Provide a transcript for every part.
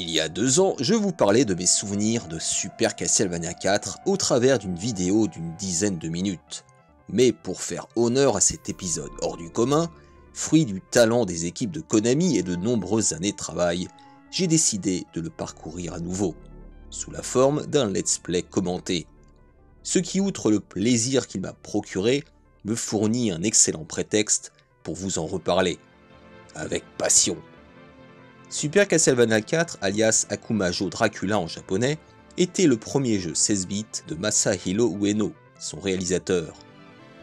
Il y a 2 ans, je vous parlais de mes souvenirs de Super Castlevania 4 au travers d'une vidéo d'une dizaine de minutes. Mais pour faire honneur à cet épisode hors du commun, fruit du talent des équipes de Konami et de nombreuses années de travail, j'ai décidé de le parcourir à nouveau, sous la forme d'un let's play commenté. Ce qui, outre le plaisir qu'il m'a procuré, me fournit un excellent prétexte pour vous en reparler, avec passion. Super Castlevania 4, alias Akumajo Dracula en japonais, était le premier jeu 16 bits de Masahiro Ueno, son réalisateur.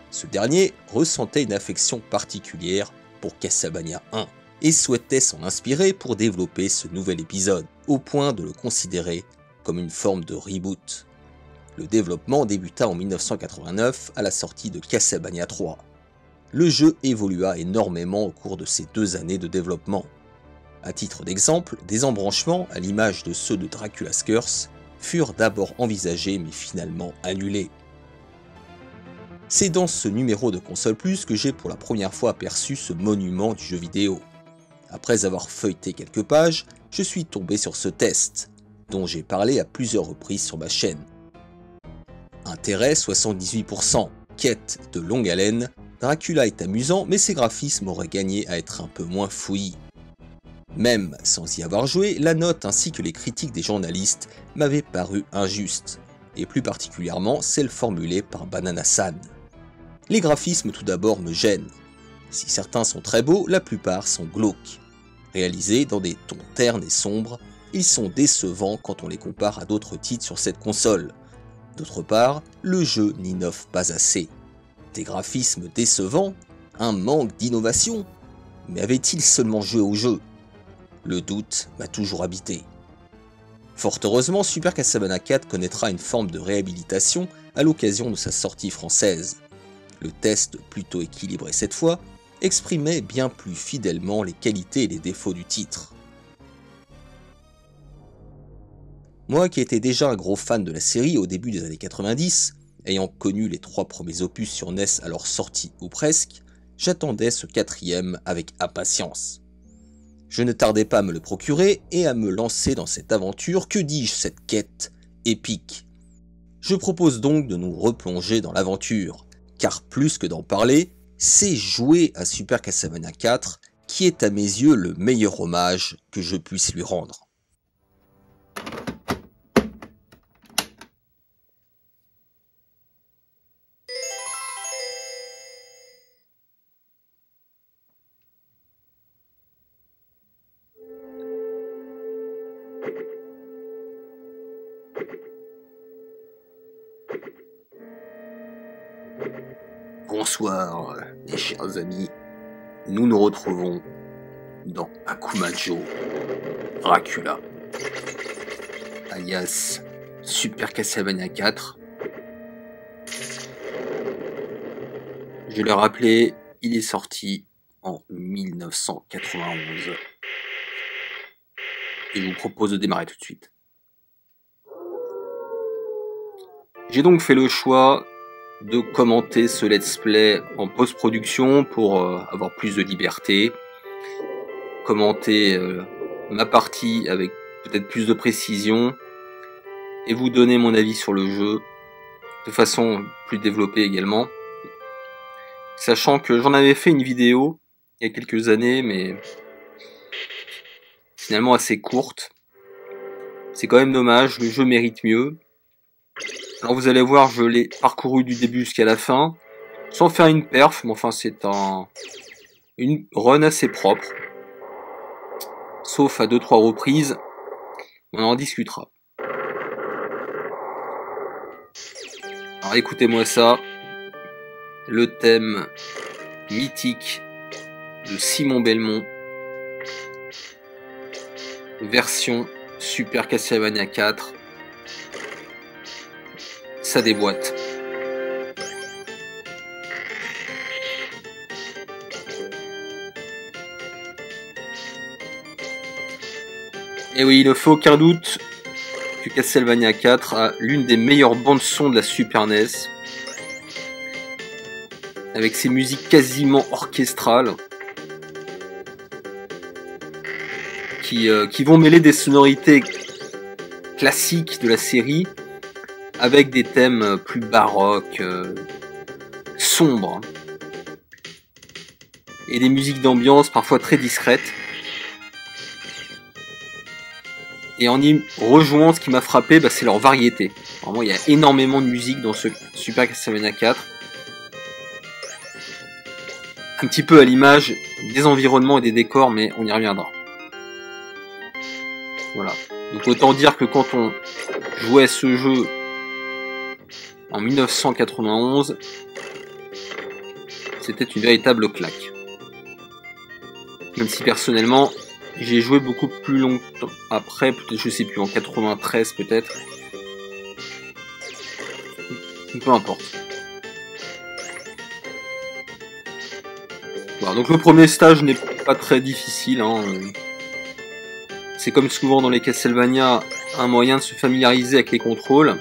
Ce dernier ressentait une affection particulière pour Castlevania 1 et souhaitait s'en inspirer pour développer ce nouvel épisode, au point de le considérer comme une forme de reboot. Le développement débuta en 1989 à la sortie de Castlevania 3. Le jeu évolua énormément au cours de ces 2 années de développement. À titre d'exemple, des embranchements, à l'image de ceux de Dracula's Curse, furent d'abord envisagés mais finalement annulés. C'est dans ce numéro de Console Plus que j'ai pour la première fois aperçu ce monument du jeu vidéo. Après avoir feuilleté quelques pages, je suis tombé sur ce test, dont j'ai parlé à plusieurs reprises sur ma chaîne. Intérêt 78%, quête de longue haleine, Dracula est amusant mais ses graphismes auraient gagné à être un peu moins fouillis. Même sans y avoir joué, la note ainsi que les critiques des journalistes m'avaient paru injustes, et plus particulièrement celles formulées par Banana-san. Les graphismes tout d'abord me gênent. Si certains sont très beaux, la plupart sont glauques. Réalisés dans des tons ternes et sombres, ils sont décevants quand on les compare à d'autres titres sur cette console. D'autre part, le jeu n'innove pas assez. Des graphismes décevants, un manque d'innovation. Mais avait-il seulement joué au jeu ? Le doute m'a toujours habité. Fort heureusement, Super Castlevania 4 connaîtra une forme de réhabilitation à l'occasion de sa sortie française. Le test, plutôt équilibré cette fois, exprimait bien plus fidèlement les qualités et les défauts du titre. Moi qui étais déjà un gros fan de la série au début des années 90, ayant connu les 3 premiers opus sur NES à leur sortie ou presque, j'attendais ce 4e avec impatience. Je ne tardais pas à me le procurer et à me lancer dans cette aventure, que dis-je, cette quête épique. Je propose donc de nous replonger dans l'aventure, car plus que d'en parler, c'est jouer à Super Castlevania 4 qui est à mes yeux le meilleur hommage que je puisse lui rendre. Bonsoir, mes chers amis. Nous nous retrouvons dans Akumajo Dracula, alias Super Castlevania 4. Je l'ai rappelé, il est sorti en 1991. Et je vous propose de démarrer tout de suite. J'ai donc fait le choix de commenter ce let's play en post-production pour avoir plus de liberté, commenter ma partie avec peut-être plus de précision et vous donner mon avis sur le jeu de façon plus développée également, sachant que j'en avais fait une vidéo il y a quelques années mais finalement assez courte. C'est quand même dommage, le jeu mérite mieux. Alors vous allez voir, je l'ai parcouru du début jusqu'à la fin, sans faire une perf, mais enfin c'est une run assez propre. Sauf à 2-3 reprises, on en discutera. Alors écoutez-moi ça, le thème mythique de Simon Belmont, version Super Castlevania 4. Ça déboîte. Et oui, il ne fait aucun doute que Castlevania 4 a l'une des meilleures bandes son de la Super NES, avec ses musiques quasiment orchestrales, qui vont mêler des sonorités classiques de la série avec des thèmes plus baroques, sombres, et des musiques d'ambiance parfois très discrètes. Et en y rejoignant, ce qui m'a frappé, c'est leur variété. Vraiment, il y a énormément de musique dans ce Super Castlevania 4. Un petit peu à l'image des environnements et des décors, mais on y reviendra. Voilà. Donc autant dire que quand on jouait à ce jeu en 1991, c'était une véritable claque. Même si personnellement, j'ai joué beaucoup plus longtemps après, peut-être, je sais plus, en 93 peut-être. Peu importe. Voilà, donc le premier stage n'est pas très difficile, hein. C'est comme souvent dans les Castlevania, un moyen de se familiariser avec les contrôles.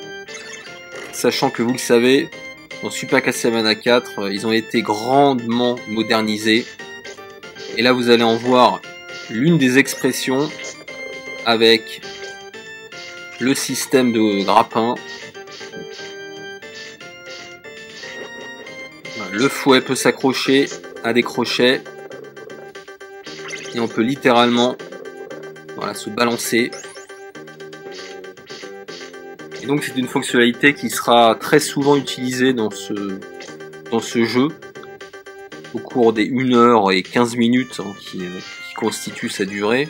Sachant que vous le savez, dans Super Castlevania 4, ils ont été grandement modernisés. Et là vous allez en voir l'une des expressions avec le système de grappin. Le fouet peut s'accrocher à des crochets et on peut littéralement se balancer. Et donc c'est une fonctionnalité qui sera très souvent utilisée dans ce jeu au cours des 1 heure et 15 minutes qui constituent sa durée.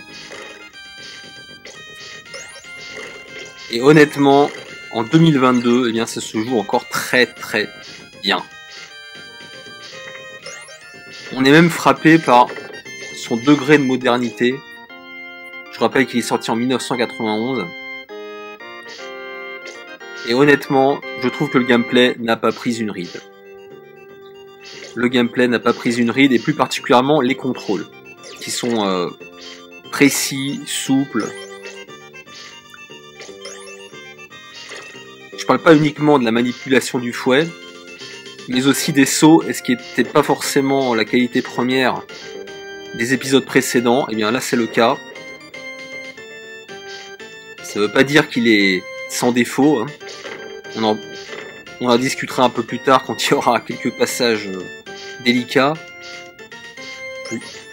Et honnêtement, en 2022, ça se joue encore très très bien. On est même frappé par son degré de modernité. Je rappelle qu'il est sorti en 1991. Et honnêtement, je trouve que le gameplay n'a pas pris une ride. Le gameplay n'a pas pris une ride, et plus particulièrement les contrôles, qui sont précis, souples. Je parle pas uniquement de la manipulation du fouet, mais aussi des sauts, et ce qui n'était pas forcément la qualité première des épisodes précédents, et bien là c'est le cas. Ça veut pas dire qu'il est sans défaut, hein. On en discutera un peu plus tard quand il y aura quelques passages délicats.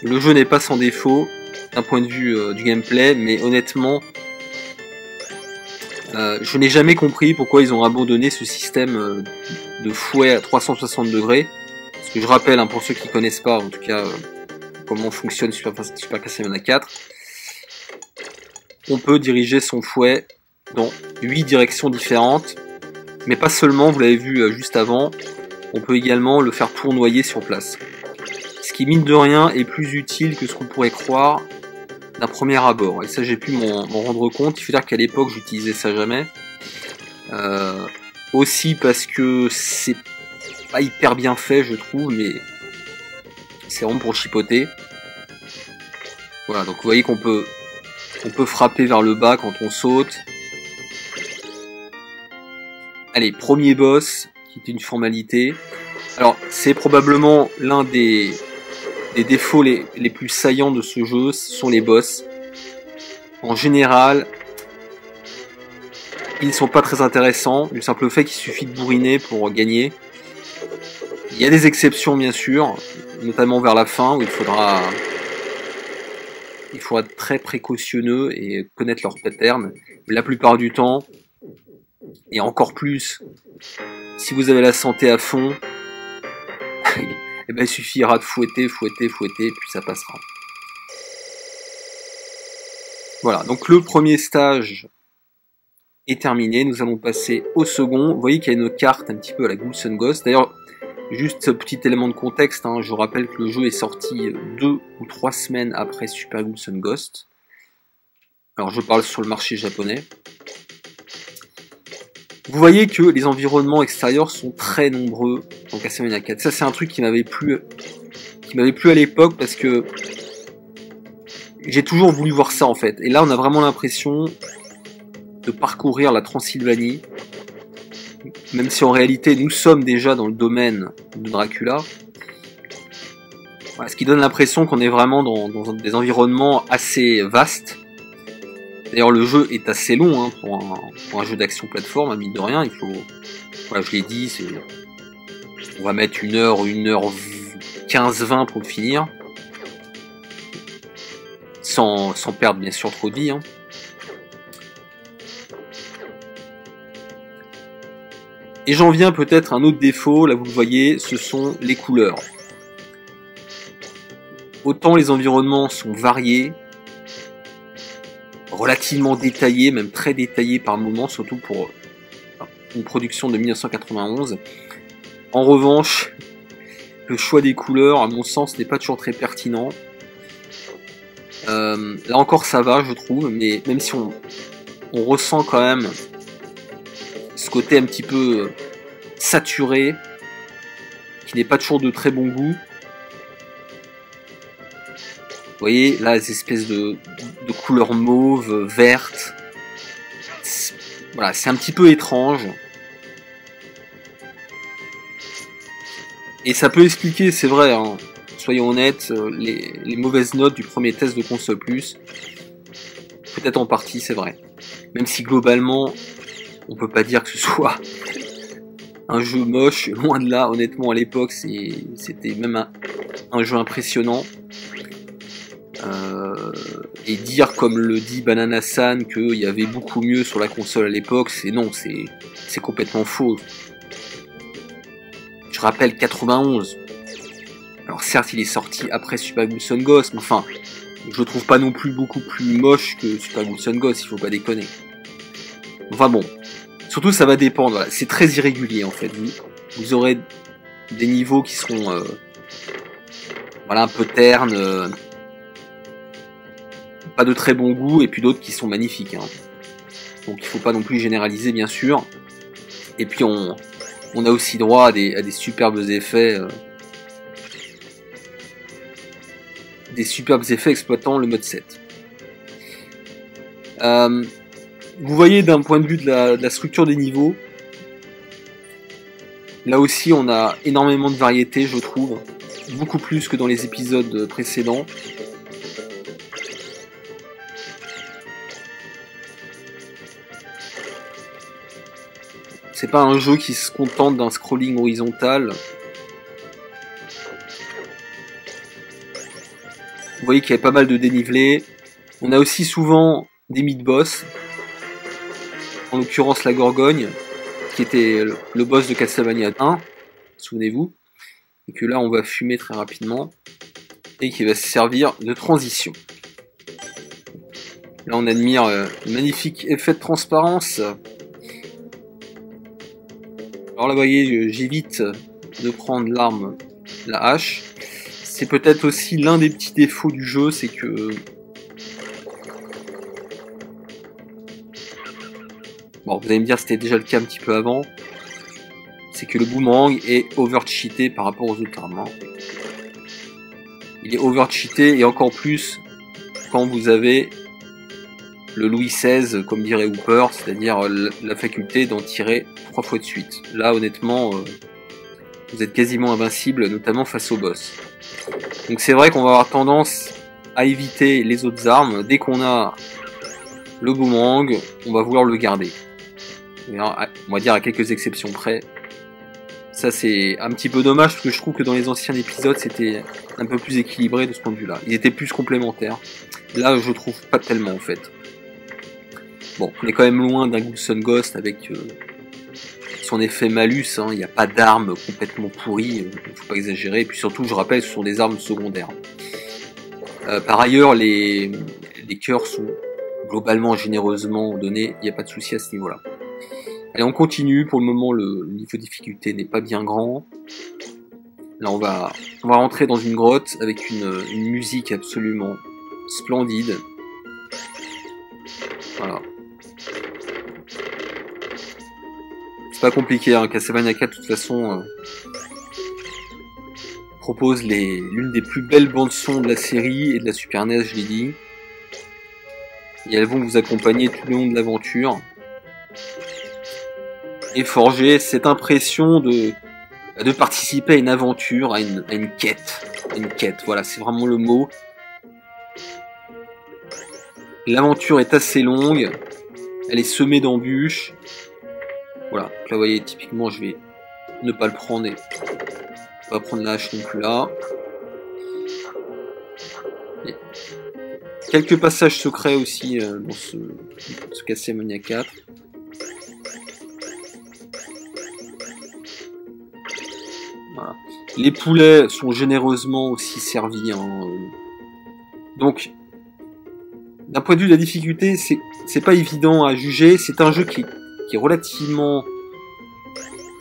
Le jeu n'est pas sans défaut d'un point de vue du gameplay, mais honnêtement, je n'ai jamais compris pourquoi ils ont abandonné ce système de fouet à 360 degrés. Parce que je rappelle, pour ceux qui connaissent pas, en tout cas, comment fonctionne Super Castlevania 4, on peut diriger son fouet dans 8 directions différentes, mais pas seulement, vous l'avez vu juste avant, on peut également le faire tournoyer sur place. Ce qui, mine de rien, est plus utile que ce qu'on pourrait croire d'un premier abord. Et ça, j'ai pu m'en rendre compte. Il faut dire qu'à l'époque, j'utilisais ça jamais. Aussi parce que c'est pas hyper bien fait, je trouve, mais c'est vraiment pour chipoter. Voilà, donc vous voyez qu'on peut frapper vers le bas quand on saute. Allez, premier boss, qui est une formalité. Alors, c'est probablement l'un des défauts les plus saillants de ce jeu, ce sont les boss. En général, ils ne sont pas très intéressants, du simple fait qu'il suffit de bourriner pour gagner. Il y a des exceptions, bien sûr, notamment vers la fin, où il faudra être très précautionneux et connaître leur pattern. La plupart du temps, et encore plus, si vous avez la santé à fond, il suffira de fouetter, et puis ça passera. Voilà, donc le premier stage est terminé, nous allons passer au second. Vous voyez qu'il y a une carte un petit peu à la Ghouls 'n Ghosts. D'ailleurs, juste ce petit élément de contexte, je rappelle que le jeu est sorti 2 ou 3 semaines après Super Ghouls 'n Ghosts. Alors je parle sur le marché japonais. Vous voyez que les environnements extérieurs sont très nombreux dans Castlevania 4. Ça, c'est un truc qui m'avait plu à l'époque, parce que j'ai toujours voulu voir ça, en fait. Et là, on a vraiment l'impression de parcourir la Transylvanie, même si en réalité, nous sommes déjà dans le domaine de Dracula. Voilà, ce qui donne l'impression qu'on est vraiment dans des environnements assez vastes. D'ailleurs, le jeu est assez long hein, pour un jeu d'action plateforme, hein, mine de rien. Il faut, voilà, je l'ai dit, on va mettre 1 heure, 1h15-20 pour le finir. Sans perdre bien sûr trop de vie. Hein. Et j'en viens peut-être à un autre défaut, là vous le voyez, ce sont les couleurs. Autant les environnements sont variés, relativement détaillés, même très détaillés par moments, surtout pour une production de 1991. En revanche, le choix des couleurs, à mon sens, n'est pas toujours très pertinent. Là encore ça va, je trouve, mais même si on ressent quand même ce côté un petit peu saturé, qui n'est pas toujours de très bon goût. Vous voyez, là, les espèces de couleurs mauves, vertes. Voilà, c'est un petit peu étrange. Et ça peut expliquer, c'est vrai, hein, soyons honnêtes, les mauvaises notes du premier test de Console Plus. Peut-être en partie, c'est vrai. Même si globalement, on peut pas dire que ce soit un jeu moche, loin de là, honnêtement, à l'époque, c'était même un jeu impressionnant. Et dire, comme le dit Banana-san, qu'il y avait beaucoup mieux sur la console à l'époque, c'est complètement faux. Je rappelle 91. Alors certes, il est sorti après Super Ghouls Ghost, mais enfin, je le trouve pas non plus beaucoup plus moche que Super Ghouls Ghost, il faut pas déconner. Enfin bon, surtout ça va dépendre, voilà. C'est très irrégulier en fait. Vous aurez des niveaux qui seront voilà, un peu ternes, pas de très bon goût, et puis d'autres qui sont magnifiques. Hein. Donc il faut pas non plus généraliser bien sûr. Et puis on a aussi droit à des superbes effets. Des superbes effets exploitant le mode 7. Vous voyez d'un point de vue de la structure des niveaux, là aussi on a énormément de variété, je trouve, beaucoup plus que dans les épisodes précédents. C'est pas un jeu qui se contente d'un scrolling horizontal. Vous voyez qu'il y a pas mal de dénivelé. On a aussi souvent des mid-boss. En l'occurrence la Gorgogne, qui était le boss de Castlevania 1, souvenez-vous. Et que là on va fumer très rapidement. Et qui va se servir de transition. Là on admire le magnifique effet de transparence. Alors là vous voyez, j'évite de prendre l'arme, la hache. C'est peut-être aussi l'un des petits défauts du jeu, c'est que... Bon, vous allez me dire c'était déjà le cas un petit peu avant. C'est que le boomerang est over-cheaté par rapport aux autres armes. Hein. Il est over-cheaté et encore plus quand vous avez le Louis XVI, comme dirait Hooper, c'est-à-dire la faculté d'en tirer 3 fois de suite. Là, honnêtement, vous êtes quasiment invincible, notamment face au boss. Donc c'est vrai qu'on va avoir tendance à éviter les autres armes. Dès qu'on a le boomerang, on va vouloir le garder. On va dire à quelques exceptions près. Ça c'est un petit peu dommage parce que je trouve que dans les anciens épisodes c'était un peu plus équilibré de ce point de vue là. Ils étaient plus complémentaires. Là je trouve pas tellement en fait. Bon, on est quand même loin d'un Ghouls Ghost avec son effet malus, hein. Il n'y a pas d'armes complètement pourries, il faut pas exagérer, et puis surtout je rappelle ce sont des armes secondaires. Par ailleurs les cœurs sont globalement généreusement donnés, il n'y a pas de souci à ce niveau là. Allez on continue, pour le moment le niveau de difficulté n'est pas bien grand. Là on va rentrer dans une grotte avec une musique absolument splendide. Voilà. C'est pas compliqué, hein. Castlevania 4 de toute façon propose l'une des plus belles bandes son de la série et de la Super NES, je l'ai dit. Et elles vont vous accompagner tout le long de l'aventure. Et forger cette impression de de participer à une aventure, à une quête. Une quête, voilà, c'est vraiment le mot. L'aventure est assez longue, elle est semée d'embûches. Voilà, donc là vous voyez, typiquement je vais ne pas le prendre et pas prendre la hache non plus là. Et quelques passages secrets aussi dans ce Castlevania 4. Voilà. Les poulets sont généreusement aussi servis. Hein. Donc, d'un point de vue de la difficulté, c'est pas évident à juger. C'est un jeu qui est relativement...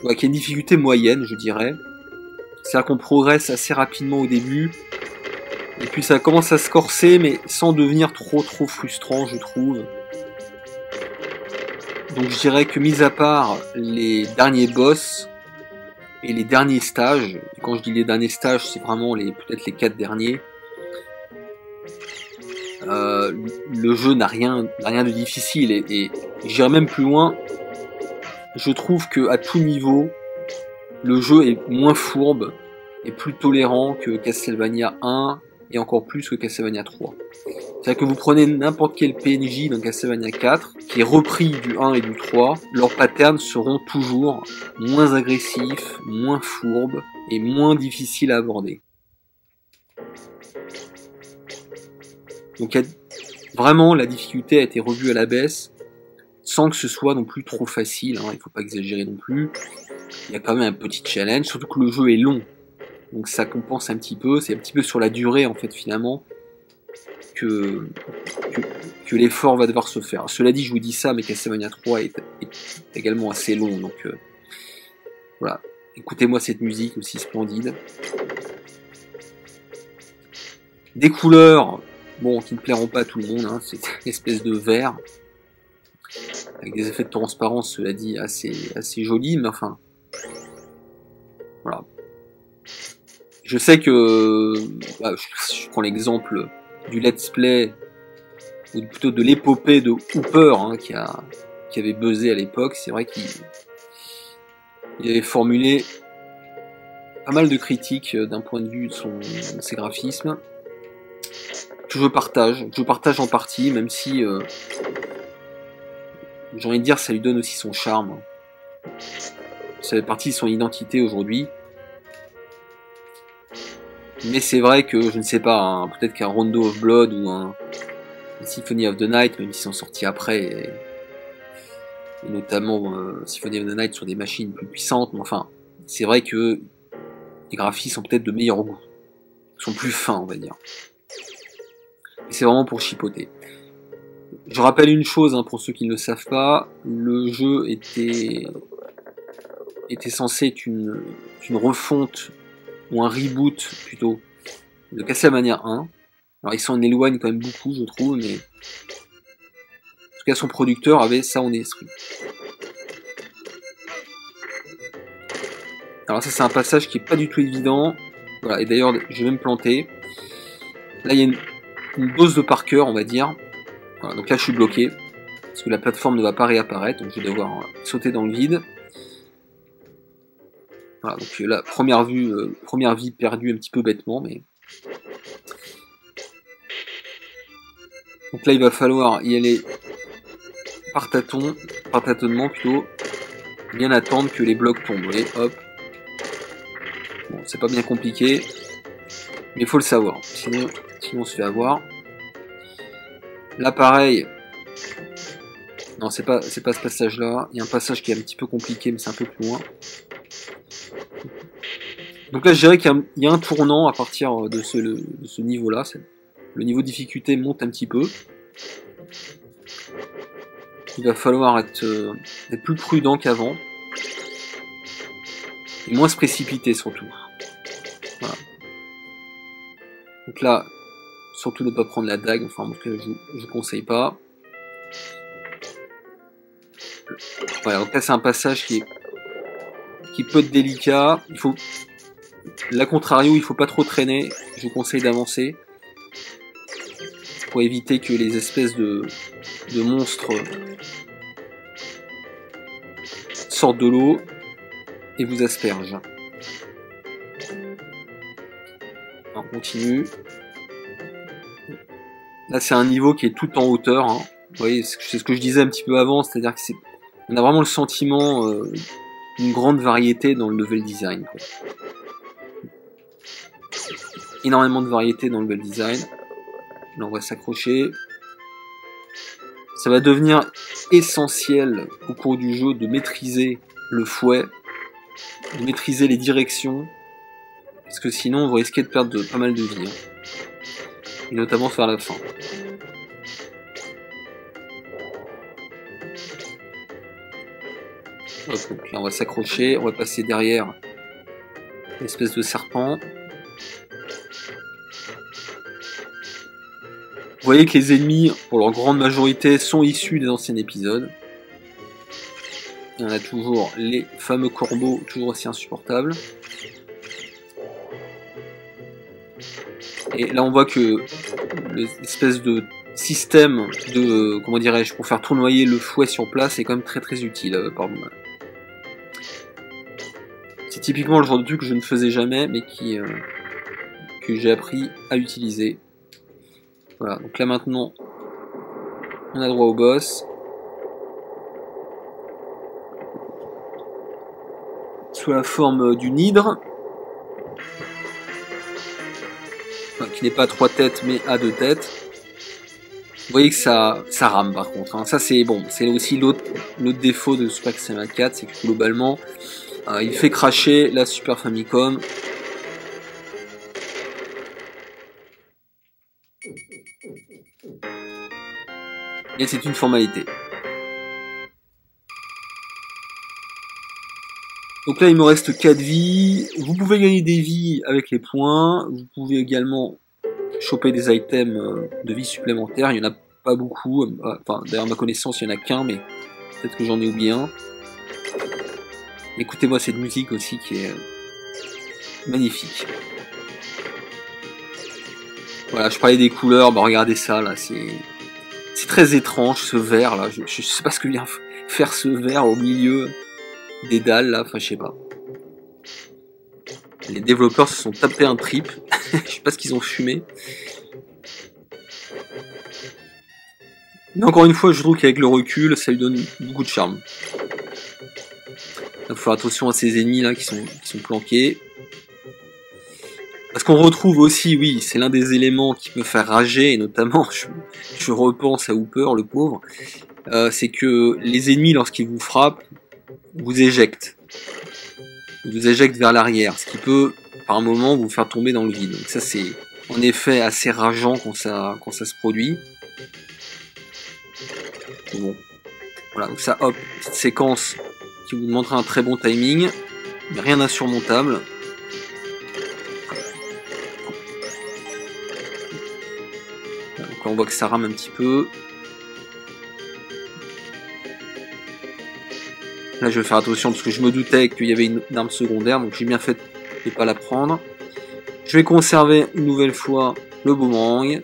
Ouais, qui a une difficulté moyenne, je dirais. C'est-à-dire qu'on progresse assez rapidement au début. Et puis ça commence à se corser, mais sans devenir trop frustrant, je trouve. Donc je dirais que mis à part les derniers boss et les derniers stages, quand je dis les derniers stages, c'est vraiment peut-être les 4 derniers, le jeu n'a rien de difficile. Et j'irais même plus loin, je trouve que à tout niveau, le jeu est moins fourbe et plus tolérant que Castlevania 1 et encore plus que Castlevania 3. C'est-à-dire que vous prenez n'importe quel PNJ dans Castlevania 4, qui est repris du 1 et du 3, leurs patterns seront toujours moins agressifs, moins fourbes et moins difficiles à aborder. Donc vraiment la difficulté a été revue à la baisse, sans que ce soit non plus trop facile, hein, il ne faut pas exagérer non plus. Il y a quand même un petit challenge, surtout que le jeu est long. Donc ça compense un petit peu, c'est un petit peu sur la durée en fait finalement que l'effort va devoir se faire. Cela dit, je vous dis ça, mais Castlevania 3 est également assez long, donc voilà. Écoutez-moi cette musique aussi splendide. Des couleurs, bon, qui ne plairont pas à tout le monde, hein, c'est une espèce de vert, avec des effets de transparence, cela dit, assez jolis, mais enfin, voilà. Je sais que, bah, je prends l'exemple du let's play, ou plutôt de l'épopée de Hooper, hein, qui avait buzzé à l'époque. C'est vrai qu'il avait formulé pas mal de critiques d'un point de vue de ses graphismes, que je partage en partie, même si j'ai envie de dire ça lui donne aussi son charme. Ça fait partie de son identité aujourd'hui. Mais c'est vrai que, je ne sais pas, hein, peut-être qu'un Rondo of Blood ou un Symphony of the Night, même s'ils sont sortis après, et notamment Symphony of the Night sur des machines plus puissantes, mais enfin, c'est vrai que les graphismes sont peut-être de meilleur goût. Ils sont plus fins, on va dire. Et c'est vraiment pour chipoter. Je rappelle une chose, hein, pour ceux qui ne le savent pas, le jeu était censé être une refonte, ou un reboot plutôt, de Castlevania 1. Alors il s'en éloigne quand même beaucoup, je trouve, mais en tout cas son producteur avait ça en esprit. Alors ça c'est un passage qui est pas du tout évident, voilà, et d'ailleurs je vais me planter. Là il y a une dose de par cœur, on va dire. Voilà, donc là je suis bloqué, parce que la plateforme ne va pas réapparaître, donc je vais devoir sauter dans le vide. Voilà, donc là, première vie perdue un petit peu bêtement, mais... Donc là, il va falloir y aller par tâtonnement plutôt, bien attendre que les blocs tombent, et hop. Bon, c'est pas bien compliqué, mais il faut le savoir, sinon on se fait avoir. Là, pareil, non, c'est pas ce passage-là, il y a un passage qui est un petit peu compliqué, mais c'est un peu plus loin. Donc là, je dirais qu'il y a un tournant à partir de ce niveau-là. Le niveau de difficulté monte un petit peu. Il va falloir être plus prudent qu'avant. Et moins se précipiter surtout. Voilà. Donc là, surtout ne pas prendre la dague. Enfin, en tout cas, je conseille pas. Voilà, donc là, c'est un passage qui peut être délicat. Là, contrario, il faut pas trop traîner. Je vous conseille d'avancer pour éviter que les espèces de monstres sortent de l'eau et vous aspergent. On continue. Là, c'est un niveau qui est tout en hauteur. Hein. Vous voyez, c'est ce que je disais un petit peu avant, c'est-à-dire que on a vraiment le sentiment d'une grande variété dans le level design. Quoi. Énormément de variété dans le level design. Là, on va s'accrocher. Ça va devenir essentiel au cours du jeu de maîtriser le fouet, de maîtriser les directions, parce que sinon, vous risquez de perdre pas mal de vie. Hein. Et notamment vers la fin. Hop, donc là, on va s'accrocher, on va passer derrière l'espèce de serpent. Vous voyez que les ennemis, pour leur grande majorité, sont issus des anciens épisodes. Et on a toujours les fameux corbeaux, toujours aussi insupportables. Et là, on voit que l'espèce de système de, comment dirais-je, pour faire tournoyer le fouet sur place est quand même très très utile. Pardon. C'est typiquement le genre de truc que je ne faisais jamais, mais que j'ai appris à utiliser. Voilà, donc là maintenant, on a droit au boss. Sous la forme d'une hydre. Enfin, qui n'est pas à 3 têtes, mais à 2 têtes. Vous voyez que ça rame par contre. Hein. Ça c'est bon, c'est aussi l'autre défaut de Super Castlevania 4, c'est que globalement, il fait cracher la Super Famicom. Et c'est une formalité. Donc là, il me reste 4 vies. Vous pouvez gagner des vies avec les points. Vous pouvez également choper des items de vie supplémentaires. Il n'y en a pas beaucoup. Enfin, d'ailleurs, à ma connaissance, il n'y en a qu'un, mais peut-être que j'en ai oublié un. Écoutez-moi cette musique aussi qui est magnifique. Voilà, je parlais des couleurs. Bah, regardez ça, là. C'est très étrange, ce vert, là. Je sais pas ce que vient faire ce vert au milieu des dalles, là. Enfin, je sais pas. Les développeurs se sont tapés un trip. Je sais pas ce qu'ils ont fumé. Mais encore une fois, je trouve qu'avec le recul, ça lui donne beaucoup de charme. Il faut faire attention à ces ennemis là qui sont planqués. Parce qu'on retrouve aussi, oui, c'est l'un des éléments qui peut faire rager, et notamment, je repense à Hooper, le pauvre, c'est que les ennemis, lorsqu'ils vous frappent, vous éjectent. Ils vous éjectent vers l'arrière, ce qui peut, par un moment, vous faire tomber dans le vide. Donc ça, c'est en effet assez rageant quand ça se produit. Bon. Voilà, donc ça, hop, petite séquence qui vous demandera un très bon timing, mais rien d'insurmontable. Donc là, on voit que ça rame un petit peu. Là, je vais faire attention parce que je me doutais qu'il y avait une arme secondaire, donc j'ai bien fait de ne pas la prendre. Je vais conserver une nouvelle fois le boomerang.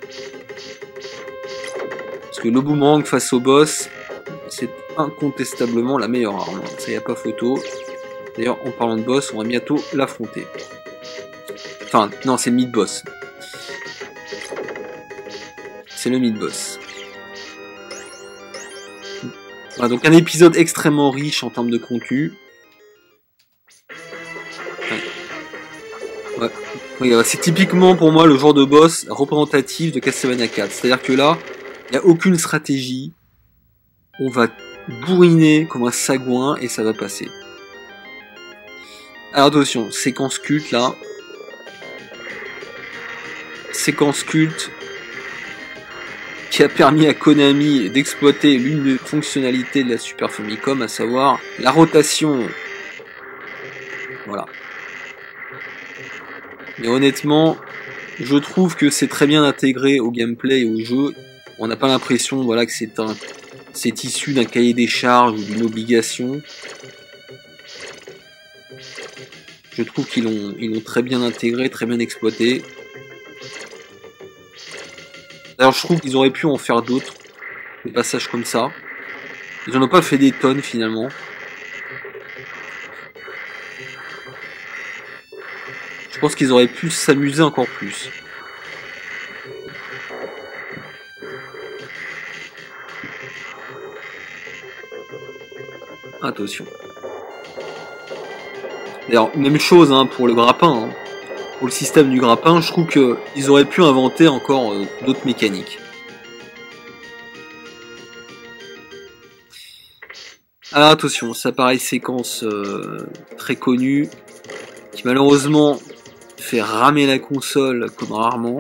Parce que le boomerang face au boss, c'est incontestablement la meilleure arme. Ça, y a pas photo. D'ailleurs, en parlant de boss, on va bientôt l'affronter. Enfin, non, c'est le mid-boss. C'est le mid-boss. Voilà, donc un épisode extrêmement riche en termes de contenu. Ouais. Oui, c'est typiquement pour moi le genre de boss représentatif de Castlevania 4. C'est-à-dire que là, il n'y a aucune stratégie. On va bourriner comme un sagouin et ça va passer. Alors attention, séquence culte là. Séquence culte qui a permis à Konami d'exploiter l'une des fonctionnalités de la Super Famicom, à savoir la rotation. Voilà. Mais honnêtement, je trouve que c'est très bien intégré au gameplay et au jeu. On n'a pas l'impression, voilà, que c'est issu d'un cahier des charges ou d'une obligation. Je trouve qu'ils l'ont très bien intégré, très bien exploité. D'ailleurs, je trouve qu'ils auraient pu en faire d'autres, des passages comme ça. Ils en ont pas fait des tonnes finalement. Je pense qu'ils auraient pu s'amuser encore plus. Attention. D'ailleurs, même chose hein, pour le grappin. Hein. Pour le système du grappin, je trouve qu'ils auraient pu inventer encore d'autres mécaniques. Alors attention, ça pareil séquence très connue, qui malheureusement fait ramer la console comme rarement.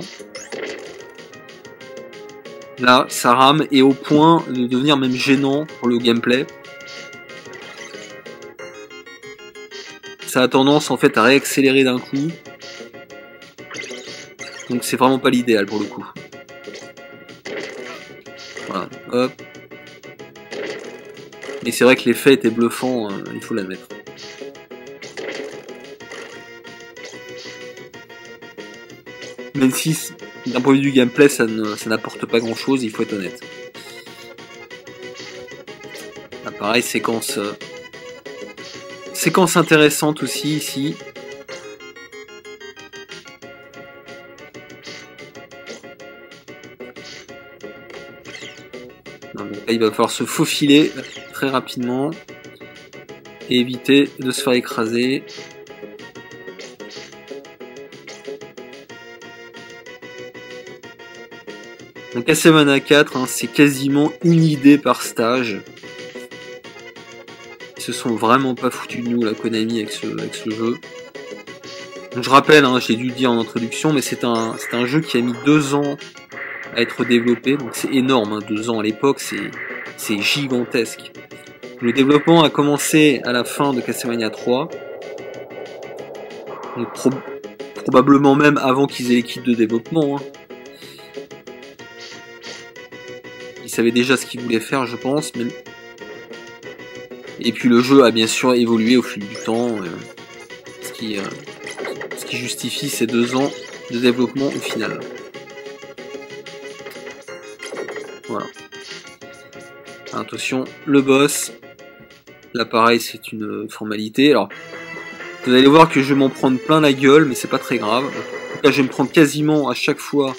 Là, ça rame et au point de devenir même gênant pour le gameplay. Ça a tendance en fait à réaccélérer d'un coup. Donc c'est vraiment pas l'idéal pour le coup. Voilà, hop. Mais c'est vrai que l'effet était bluffant, il faut l'admettre. Même si, d'un point de vue du gameplay, ça n'apporte pas grand chose, il faut être honnête. Là, pareil, séquence intéressante aussi, ici. Donc là, il va falloir se faufiler très rapidement et éviter de se faire écraser. Donc Castlevania 4, hein, c'est quasiment une idée par stage. Ils se sont vraiment pas foutus de nous, la Konami, avec ce jeu. Donc je rappelle, hein, j'ai dû le dire en introduction, mais c'est un jeu qui a mis 2 ans à être développé, donc c'est énorme, hein, 2 ans à l'époque, c'est gigantesque. Le développement a commencé à la fin de Castlevania 3, donc probablement même avant qu'ils aient l'équipe de développement. Hein. Ils savaient déjà ce qu'ils voulaient faire, je pense. Même... Et puis le jeu a bien sûr évolué au fil du temps, ce qui justifie ces 2 ans de développement au final. Voilà. Attention, le boss. Là pareil, c'est une formalité. Alors, vous allez voir que je vais m'en prendre plein la gueule, mais c'est pas très grave. En tout cas, je vais me prendre quasiment à chaque fois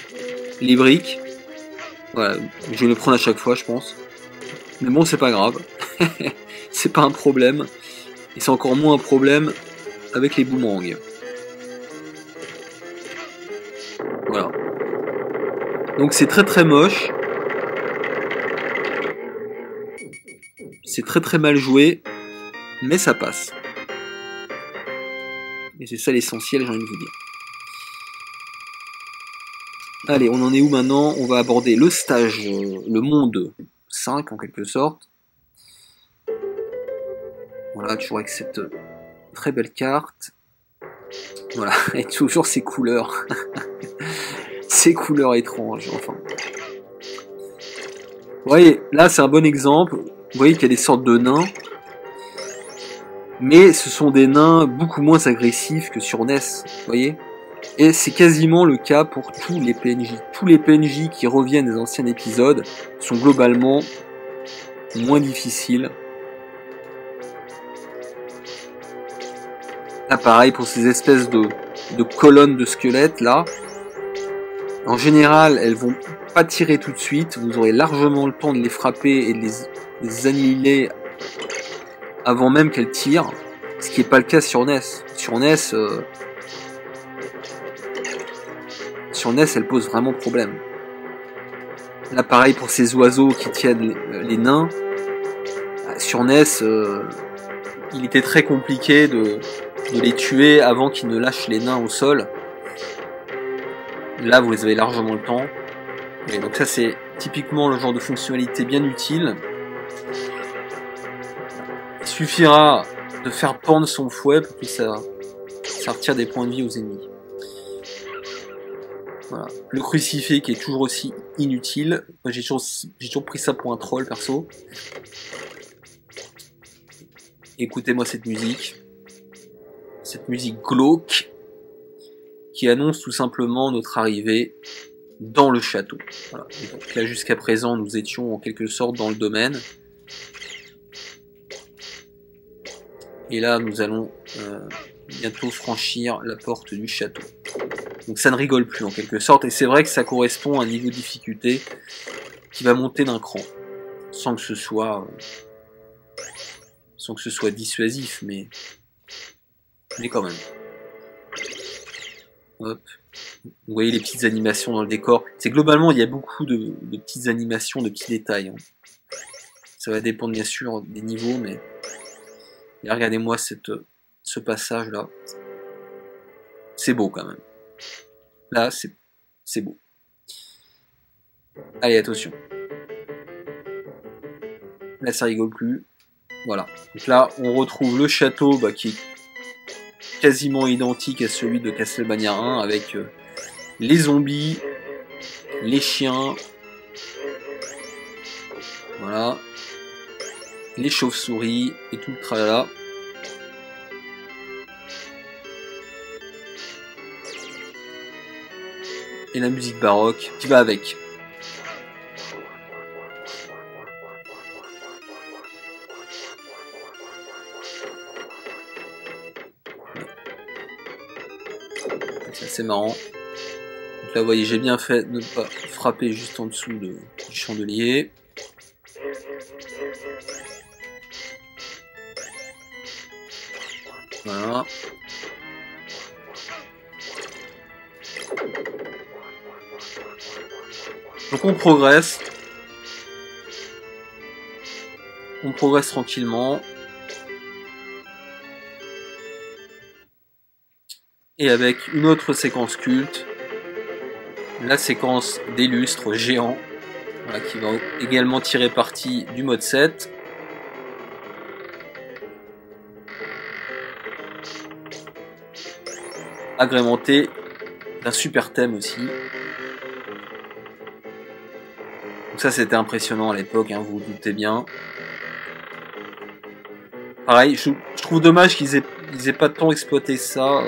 les briques. Voilà, je vais me prendre à chaque fois, je pense. Mais bon, c'est pas grave. C'est pas un problème. Et c'est encore moins un problème avec les boomerangs. Voilà. Donc c'est très très moche. C'est très très mal joué. Mais ça passe. Et c'est ça l'essentiel, j'ai envie de vous dire. Allez, on en est où maintenant? On va aborder le stage, le monde 5 en quelque sorte. Voilà, toujours avec cette très belle carte. Voilà, et toujours ces couleurs. Ces couleurs étranges, enfin. Vous voyez, là c'est un bon exemple. Vous voyez qu'il y a des sortes de nains. Mais ce sont des nains beaucoup moins agressifs que sur NES, vous voyez. Et c'est quasiment le cas pour tous les PNJ. Tous les PNJ qui reviennent des anciens épisodes sont globalement moins difficiles. Là pareil pour ces espèces de colonnes de squelettes là. En général elles vont pas tirer tout de suite. Vous aurez largement le temps de les frapper et de les annihiler avant même qu'elles tirent. Ce qui n'est pas le cas sur NES. Sur NES, elle pose vraiment problème. Là, pareil pour ces oiseaux qui tiennent les nains. Sur NES, il était très compliqué de les tuer avant qu'ils ne lâchent les nains au sol. Là, vous avez largement le temps. Et donc ça, c'est typiquement le genre de fonctionnalité bien utile. Il suffira de faire pendre son fouet pour que ça retire des points de vie aux ennemis. Voilà. Le crucifix qui est toujours aussi inutile. Moi, j'ai toujours pris ça pour un troll perso. Écoutez-moi cette musique glauque qui annonce tout simplement notre arrivée dans le château. Voilà. Et donc là jusqu'à présent nous étions en quelque sorte dans le domaine. Et là nous allons bientôt franchir la porte du château. Donc ça ne rigole plus en quelque sorte, et c'est vrai que ça correspond à un niveau de difficulté qui va monter d'un cran, sans que ce soit dissuasif, mais quand même. Hop. Vous voyez les petites animations dans le décor. C'est globalement, il y a beaucoup de petites animations, de petits détails. Hein. Ça va dépendre bien sûr des niveaux, mais et regardez-moi ce passage-là. C'est beau quand même. Là, c'est beau. Allez, attention. Là, ça rigole plus. Voilà. Donc là, on retrouve le château qui est quasiment identique à celui de Castlevania 1 avec les zombies, les chiens, voilà, les chauves-souris et tout le tralala. Et la musique baroque qui va avec. C'est assez marrant. Donc là, vous voyez, j'ai bien fait de ne pas frapper juste en dessous du chandelier. Voilà. Donc on progresse. On progresse tranquillement. Et avec une autre séquence culte, la séquence des lustres géants, voilà, qui va également tirer parti du mode 7. Agrémenté d'un super thème aussi. Donc ça c'était impressionnant à l'époque, hein, vous vous doutez bien. Pareil, je trouve dommage qu'ils aient pas tant exploité ça.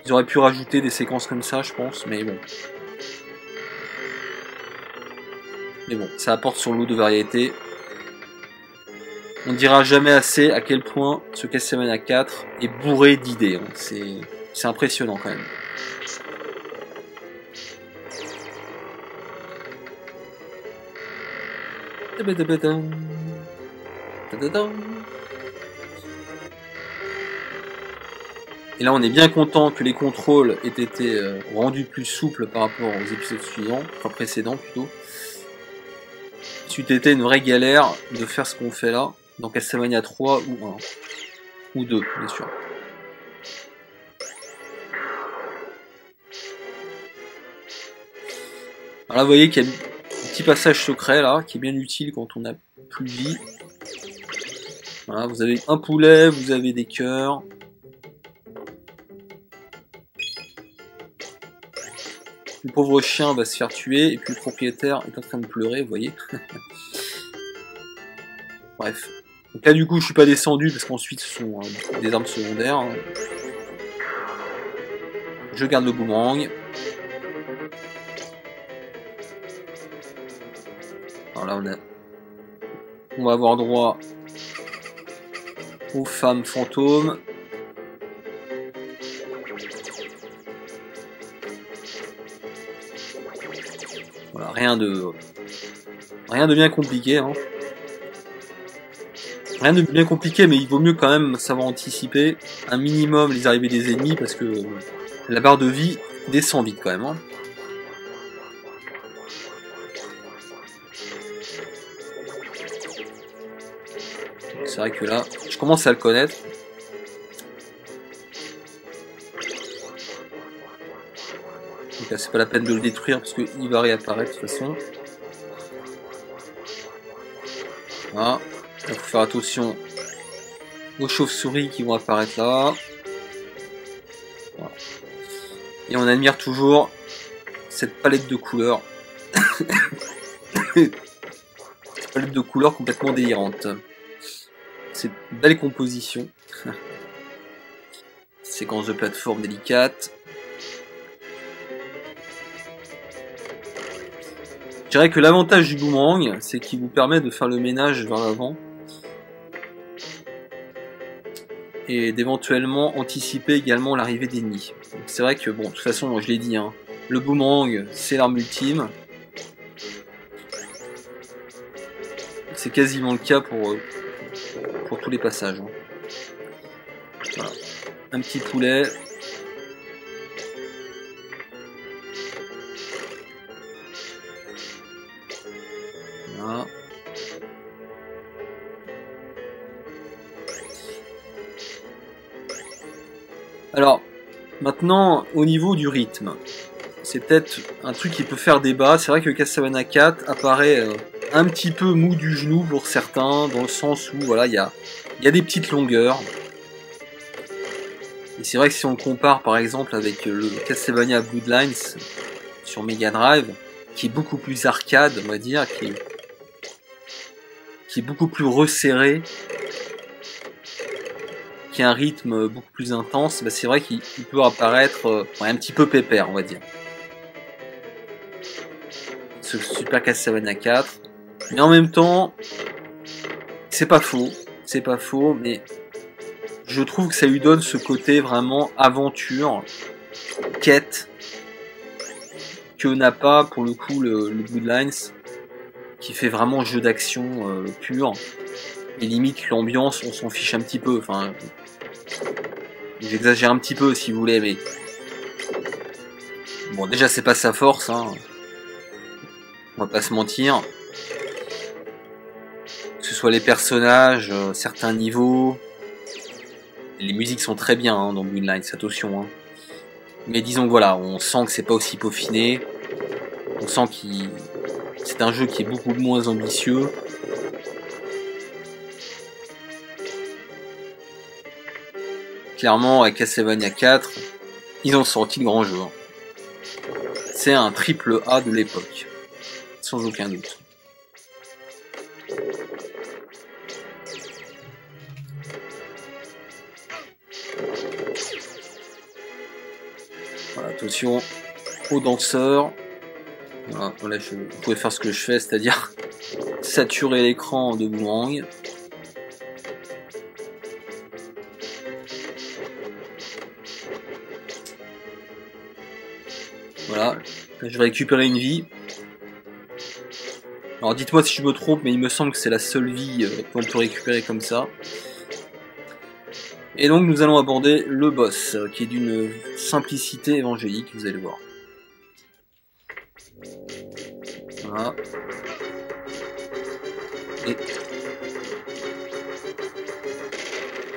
Ils auraient pu rajouter des séquences comme ça, je pense, mais bon. Mais bon, ça apporte son lot de variété. On ne dira jamais assez à quel point ce Castlevania 4 est bourré d'idées. Hein. C'est impressionnant quand même. Et là, on est bien content que les contrôles aient été rendus plus souples par rapport aux épisodes suivants, enfin précédents plutôt. C'eût été une vraie galère de faire ce qu'on fait là, dans Castlevania 3 ou 1. Ou 2, bien sûr. Alors là, vous voyez qu'il y a un petit passage secret là, qui est bien utile quand on n'a plus de vie. Voilà, vous avez un poulet, vous avez des cœurs. Le pauvre chien va se faire tuer, et puis le propriétaire est en train de pleurer, vous voyez. Bref. Donc là, du coup, je suis pas descendu, parce qu'ensuite, ce sont des armes secondaires. Hein. Je garde le boomerang. Alors là, on va avoir droit aux femmes fantômes. Voilà, rien de bien compliqué. Hein. Rien de bien compliqué, mais il vaut mieux quand même savoir anticiper un minimum les arrivées des ennemis, parce que la barre de vie descend vite quand même. Hein. C'est vrai que là, je commence à le connaître. Donc là, c'est pas la peine de le détruire parce qu'il va réapparaître de toute façon. Voilà. Il faut faire attention aux chauves-souris qui vont apparaître là. Voilà. Et on admire toujours cette palette de couleurs. Cette palette de couleurs complètement délirante. C'est une belle composition. Séquence de plateforme délicate. Je dirais que l'avantage du boomerang, c'est qu'il vous permet de faire le ménage vers l'avant. et d'éventuellement anticiper également l'arrivée d'ennemis. C'est vrai que bon, de toute façon, je l'ai dit, hein, le boomerang, c'est l'arme ultime. C'est quasiment le cas pour tous les passages. Hein. Voilà. Un petit poulet. Voilà. Alors, maintenant, au niveau du rythme, c'est peut-être un truc qui peut faire débat. C'est vrai que Castlevania 4 apparaît un petit peu mou du genou pour certains, dans le sens où voilà, il y a des petites longueurs. Et c'est vrai que si on le compare par exemple avec le Castlevania Bloodlines sur Mega Drive, qui est beaucoup plus arcade, on va dire, qui est beaucoup plus resserré, qui a un rythme beaucoup plus intense, bah c'est vrai qu'il peut apparaître un petit peu pépère, on va dire. Ce Super Castlevania 4. Mais en même temps, c'est pas faux, mais je trouve que ça lui donne ce côté vraiment aventure, quête, que n'a pas pour le coup le Bloodlines, qui fait vraiment jeu d'action pur. Et limite l'ambiance, on s'en fiche un petit peu. Enfin, j'exagère un petit peu si vous voulez, mais bon, déjà c'est pas sa force, hein. On va pas se mentir. Que ce soit les personnages, certains niveaux, les musiques sont très bien hein, dans Bloodlines, attention. Hein. Mais disons que voilà, on sent que c'est pas aussi peaufiné. On sent que c'est un jeu qui est beaucoup moins ambitieux. Clairement, avec Castlevania 4, ils ont sorti le grand jeu. Hein. C'est un triple A de l'époque, sans aucun doute. Voilà, attention aux danseurs. Voilà, vous pouvez faire ce que je fais, c'est-à-dire saturer l'écran de boomerang. Voilà, je vais récupérer une vie. Alors dites-moi si je me trompe, mais il me semble que c'est la seule vie qu'on peut récupérer comme ça. Et donc nous allons aborder le boss, qui est d'une simplicité évangélique, vous allez voir. Voilà. Et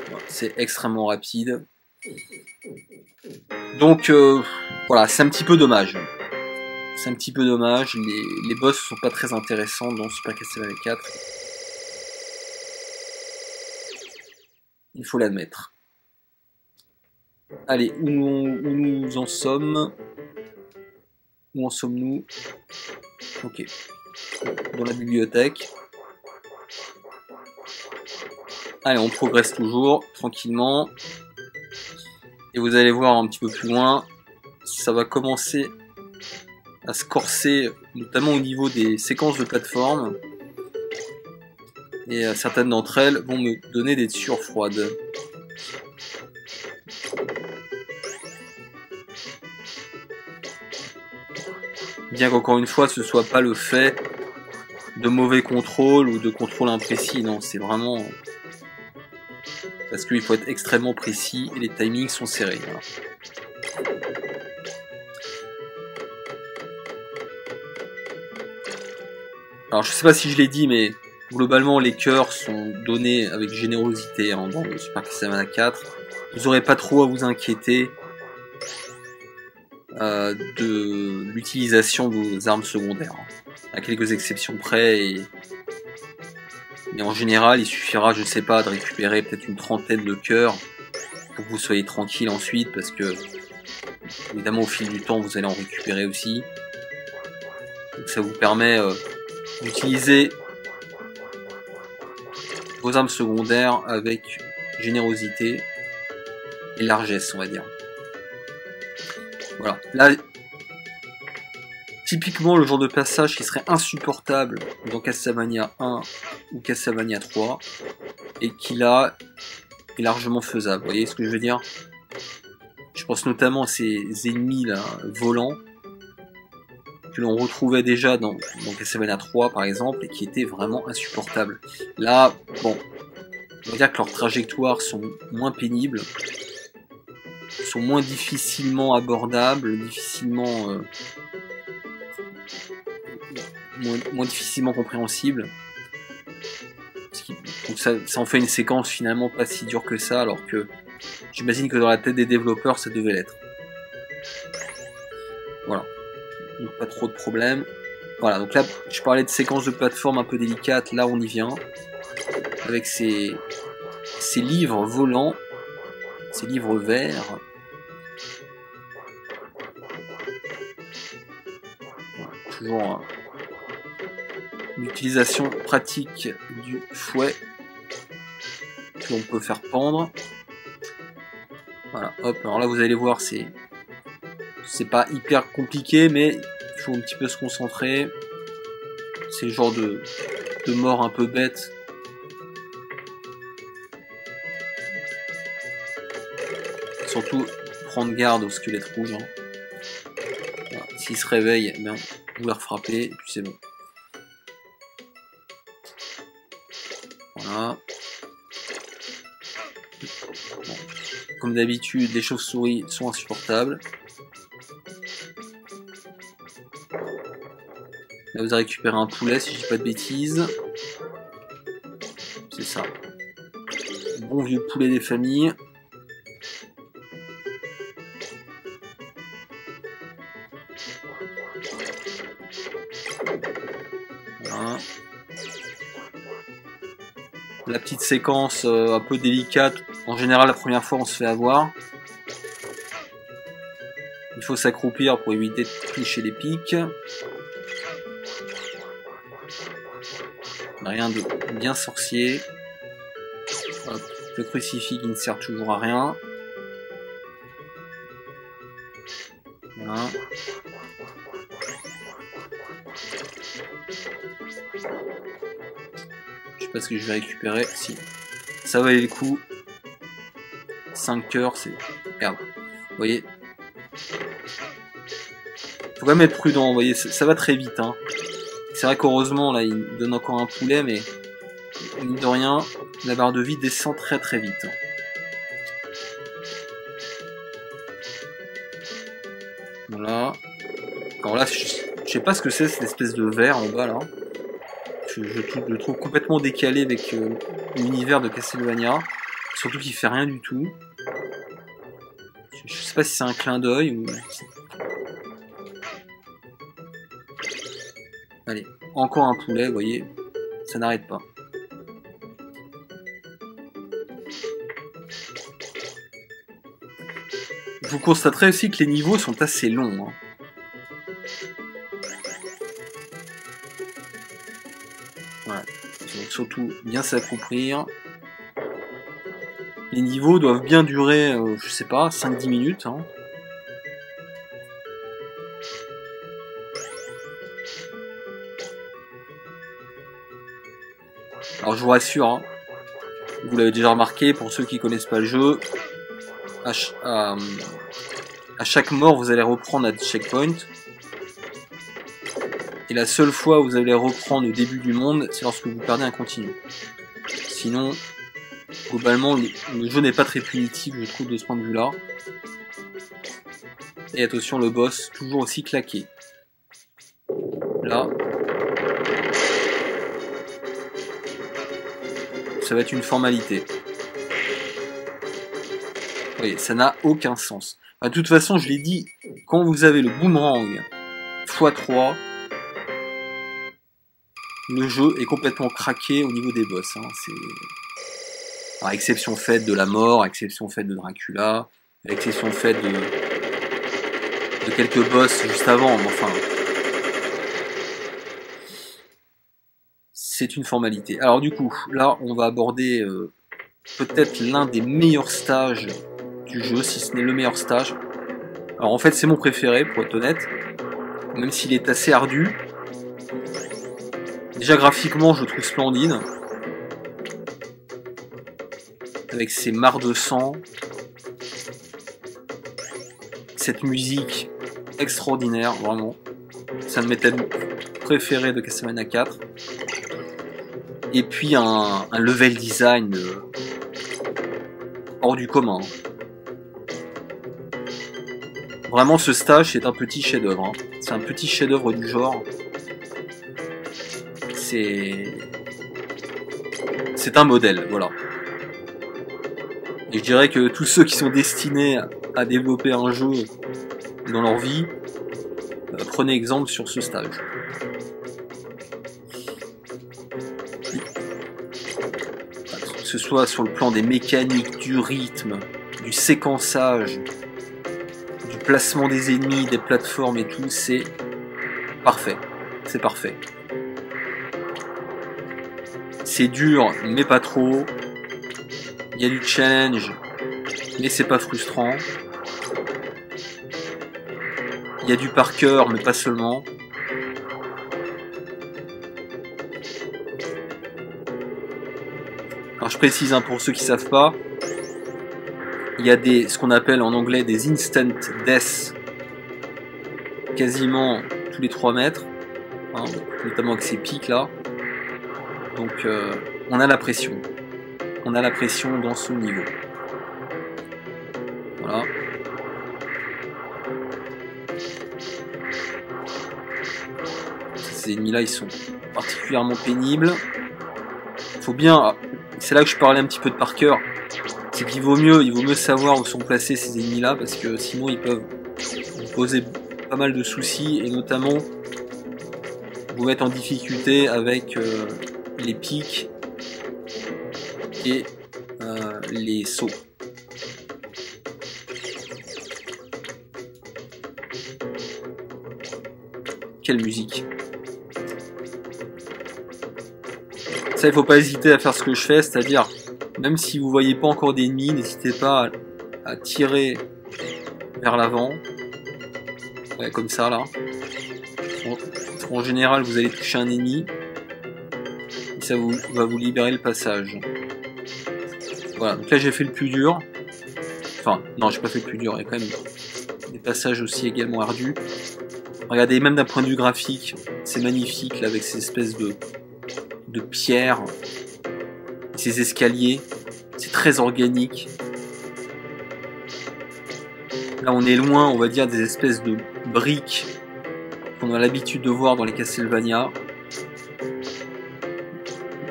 voilà, c'est extrêmement rapide. Donc voilà, c'est un petit peu dommage. C'est un petit peu dommage, les boss sont pas très intéressants dans Super Castlevania 4. Il faut l'admettre. Allez, où nous en sommes? Où en sommes-nous? Ok. Dans la bibliothèque. Allez, on progresse toujours, tranquillement. Et vous allez voir un petit peu plus loin, ça va commencer à se corser, notamment au niveau des séquences de plateforme. Et certaines d'entre elles vont me donner des sueurs froides. Bien qu'encore une fois, ce soit pas le fait de mauvais contrôle ou de contrôle imprécis, non, c'est vraiment parce qu'il faut être extrêmement précis et les timings sont serrés. Voilà. Alors je sais pas si je l'ai dit, mais globalement les cœurs sont donnés avec générosité hein, dans le Super Castlevania 4. Vous n'aurez pas trop à vous inquiéter de l'utilisation de vos armes secondaires, hein, à quelques exceptions près. Mais en général, il suffira, je sais pas, de récupérer peut-être une trentaine de cœurs pour que vous soyez tranquille ensuite, parce que évidemment au fil du temps vous allez en récupérer aussi. Donc ça vous permet d'utiliser vos armes secondaires avec générosité et largesse, on va dire. Voilà. Là, typiquement le genre de passage qui serait insupportable dans Castlevania 1 ou Castlevania 3 et qui là est largement faisable. Vous voyez ce que je veux dire? Je pense notamment à ces ennemis là, volants, que l'on retrouvait déjà dans Castlevania 3 par exemple, et qui étaient vraiment insupportables. Là, bon, on va dire que leurs trajectoires sont moins pénibles, sont moins difficilement abordables, moins difficilement compréhensibles. Donc ça en fait une séquence finalement pas si dure que ça, alors que j'imagine que dans la tête des développeurs ça devait l'être. Voilà. Donc pas trop de problèmes. Voilà, donc là je parlais de séquences de plateforme un peu délicates, là on y vient. Avec ces livres volants, ces livres verts. Voilà, toujours l'utilisation pratique du fouet que l'on peut faire pendre. Voilà, hop, alors là vous allez voir, c'est pas hyper compliqué, mais il faut un petit peu se concentrer. C'est le genre de mort un peu bête. Surtout prendre garde au squelette rouge. Hein. Voilà. S'il se réveille, eh bien, vous la refrappez, et puis c'est bon. Voilà. Bon. Comme d'habitude, les chauves-souris sont insupportables. Là, vous avez récupéré un poulet, si je dis pas de bêtises. C'est ça. Bon vieux poulet des familles. Voilà. La petite séquence un peu délicate. En général, la première fois, on se fait avoir. Il faut s'accroupir pour éviter de toucher les pics. Rien de bien sorcier. Hop, le crucifix qui ne sert toujours à rien. Voilà. Je sais pas ce que je vais récupérer. Si. Ça valait le coup. 5 cœurs, c'est... Merde. Vous voyez. Faut quand même être prudent, vous voyez, ça va très vite. Hein. C'est vrai qu'heureusement, là, il me donne encore un poulet, mais mine de rien, la barre de vie descend très très vite. Voilà. Alors là, je sais pas ce que c'est, cette espèce de verre en bas, là. Je le trouve complètement décalé avec l'univers de Castlevania. Surtout qu'il fait rien du tout. Je sais pas si c'est un clin d'œil ou... Allez, encore un poulet, vous voyez, ça n'arrête pas. Vous constaterez aussi que les niveaux sont assez longs. Hein. Voilà. Donc surtout bien s'accroupir. Les niveaux doivent bien durer, je sais pas, 5-10 minutes. Hein. Alors je vous rassure, hein, vous l'avez déjà remarqué, pour ceux qui connaissent pas le jeu, à chaque mort vous allez reprendre à checkpoint. Et la seule fois où vous allez reprendre au début du monde, c'est lorsque vous perdez un continu. Sinon, globalement, le jeu n'est pas très punitif, je trouve, de ce point de vue-là. Et attention, le boss, toujours aussi claqué. Là. Ça va être une formalité. Vous voyez, ça n'a aucun sens. De toute façon, je l'ai dit, quand vous avez le boomerang x3, le jeu est complètement craqué au niveau des boss. Hein. À exception faite de la mort, à exception faite de Dracula, à exception faite de quelques boss juste avant, mais enfin... C'est une formalité. Alors du coup, là, on va aborder peut-être l'un des meilleurs stages du jeu, si ce n'est le meilleur stage. Alors en fait, c'est mon préféré, pour être honnête, même s'il est assez ardu. Déjà graphiquement, je le trouve splendide. avec ses mares de sang, cette musique extraordinaire, vraiment. C'est un de mes thèmes préférés de Castlevania 4. Et puis un level design hors du commun. Vraiment, ce stage est un petit chef-d'œuvre. Hein. C'est un petit chef-d'œuvre du genre. C'est un modèle, voilà. Et je dirais que tous ceux qui sont destinés à développer un jeu dans leur vie, prenez exemple sur ce stage. Que ce soit sur le plan des mécaniques, du rythme, du séquençage, du placement des ennemis, des plateformes et tout, c'est parfait. C'est parfait. C'est dur, mais pas trop. Il y a du challenge, mais c'est pas frustrant. Il y a du par cœur, mais pas seulement. Alors je précise, hein, pour ceux qui savent pas, il y a ce qu'on appelle en anglais des instant deaths, quasiment tous les 3 mètres, hein, notamment avec ces pics là. Donc on a la pression. On a la pression dans ce niveau. Voilà. Ces ennemis-là, ils sont particulièrement pénibles. Faut bien... C'est là que je parlais un petit peu de par cœur. C'est qu'il vaut mieux savoir où sont placés ces ennemis-là, parce que sinon ils peuvent vous poser pas mal de soucis, et notamment vous mettre en difficulté avec les pics et les sauts. Quelle musique! Ça, il faut pas hésiter à faire ce que je fais, c'est-à-dire, même si vous voyez pas encore d'ennemis, n'hésitez pas à tirer vers l'avant. Ouais, comme ça là. En général, vous allez toucher un ennemi et ça va vous libérer le passage. Voilà, donc là j'ai fait le plus dur. Enfin, non, j'ai pas fait le plus dur, il y a quand même des passages aussi également ardus. Regardez, même d'un point de vue graphique, c'est magnifique là, avec ces espèces de pierres, ces escaliers, c'est très organique. Là on est loin, on va dire, des espèces de briques qu'on a l'habitude de voir dans les Castlevania.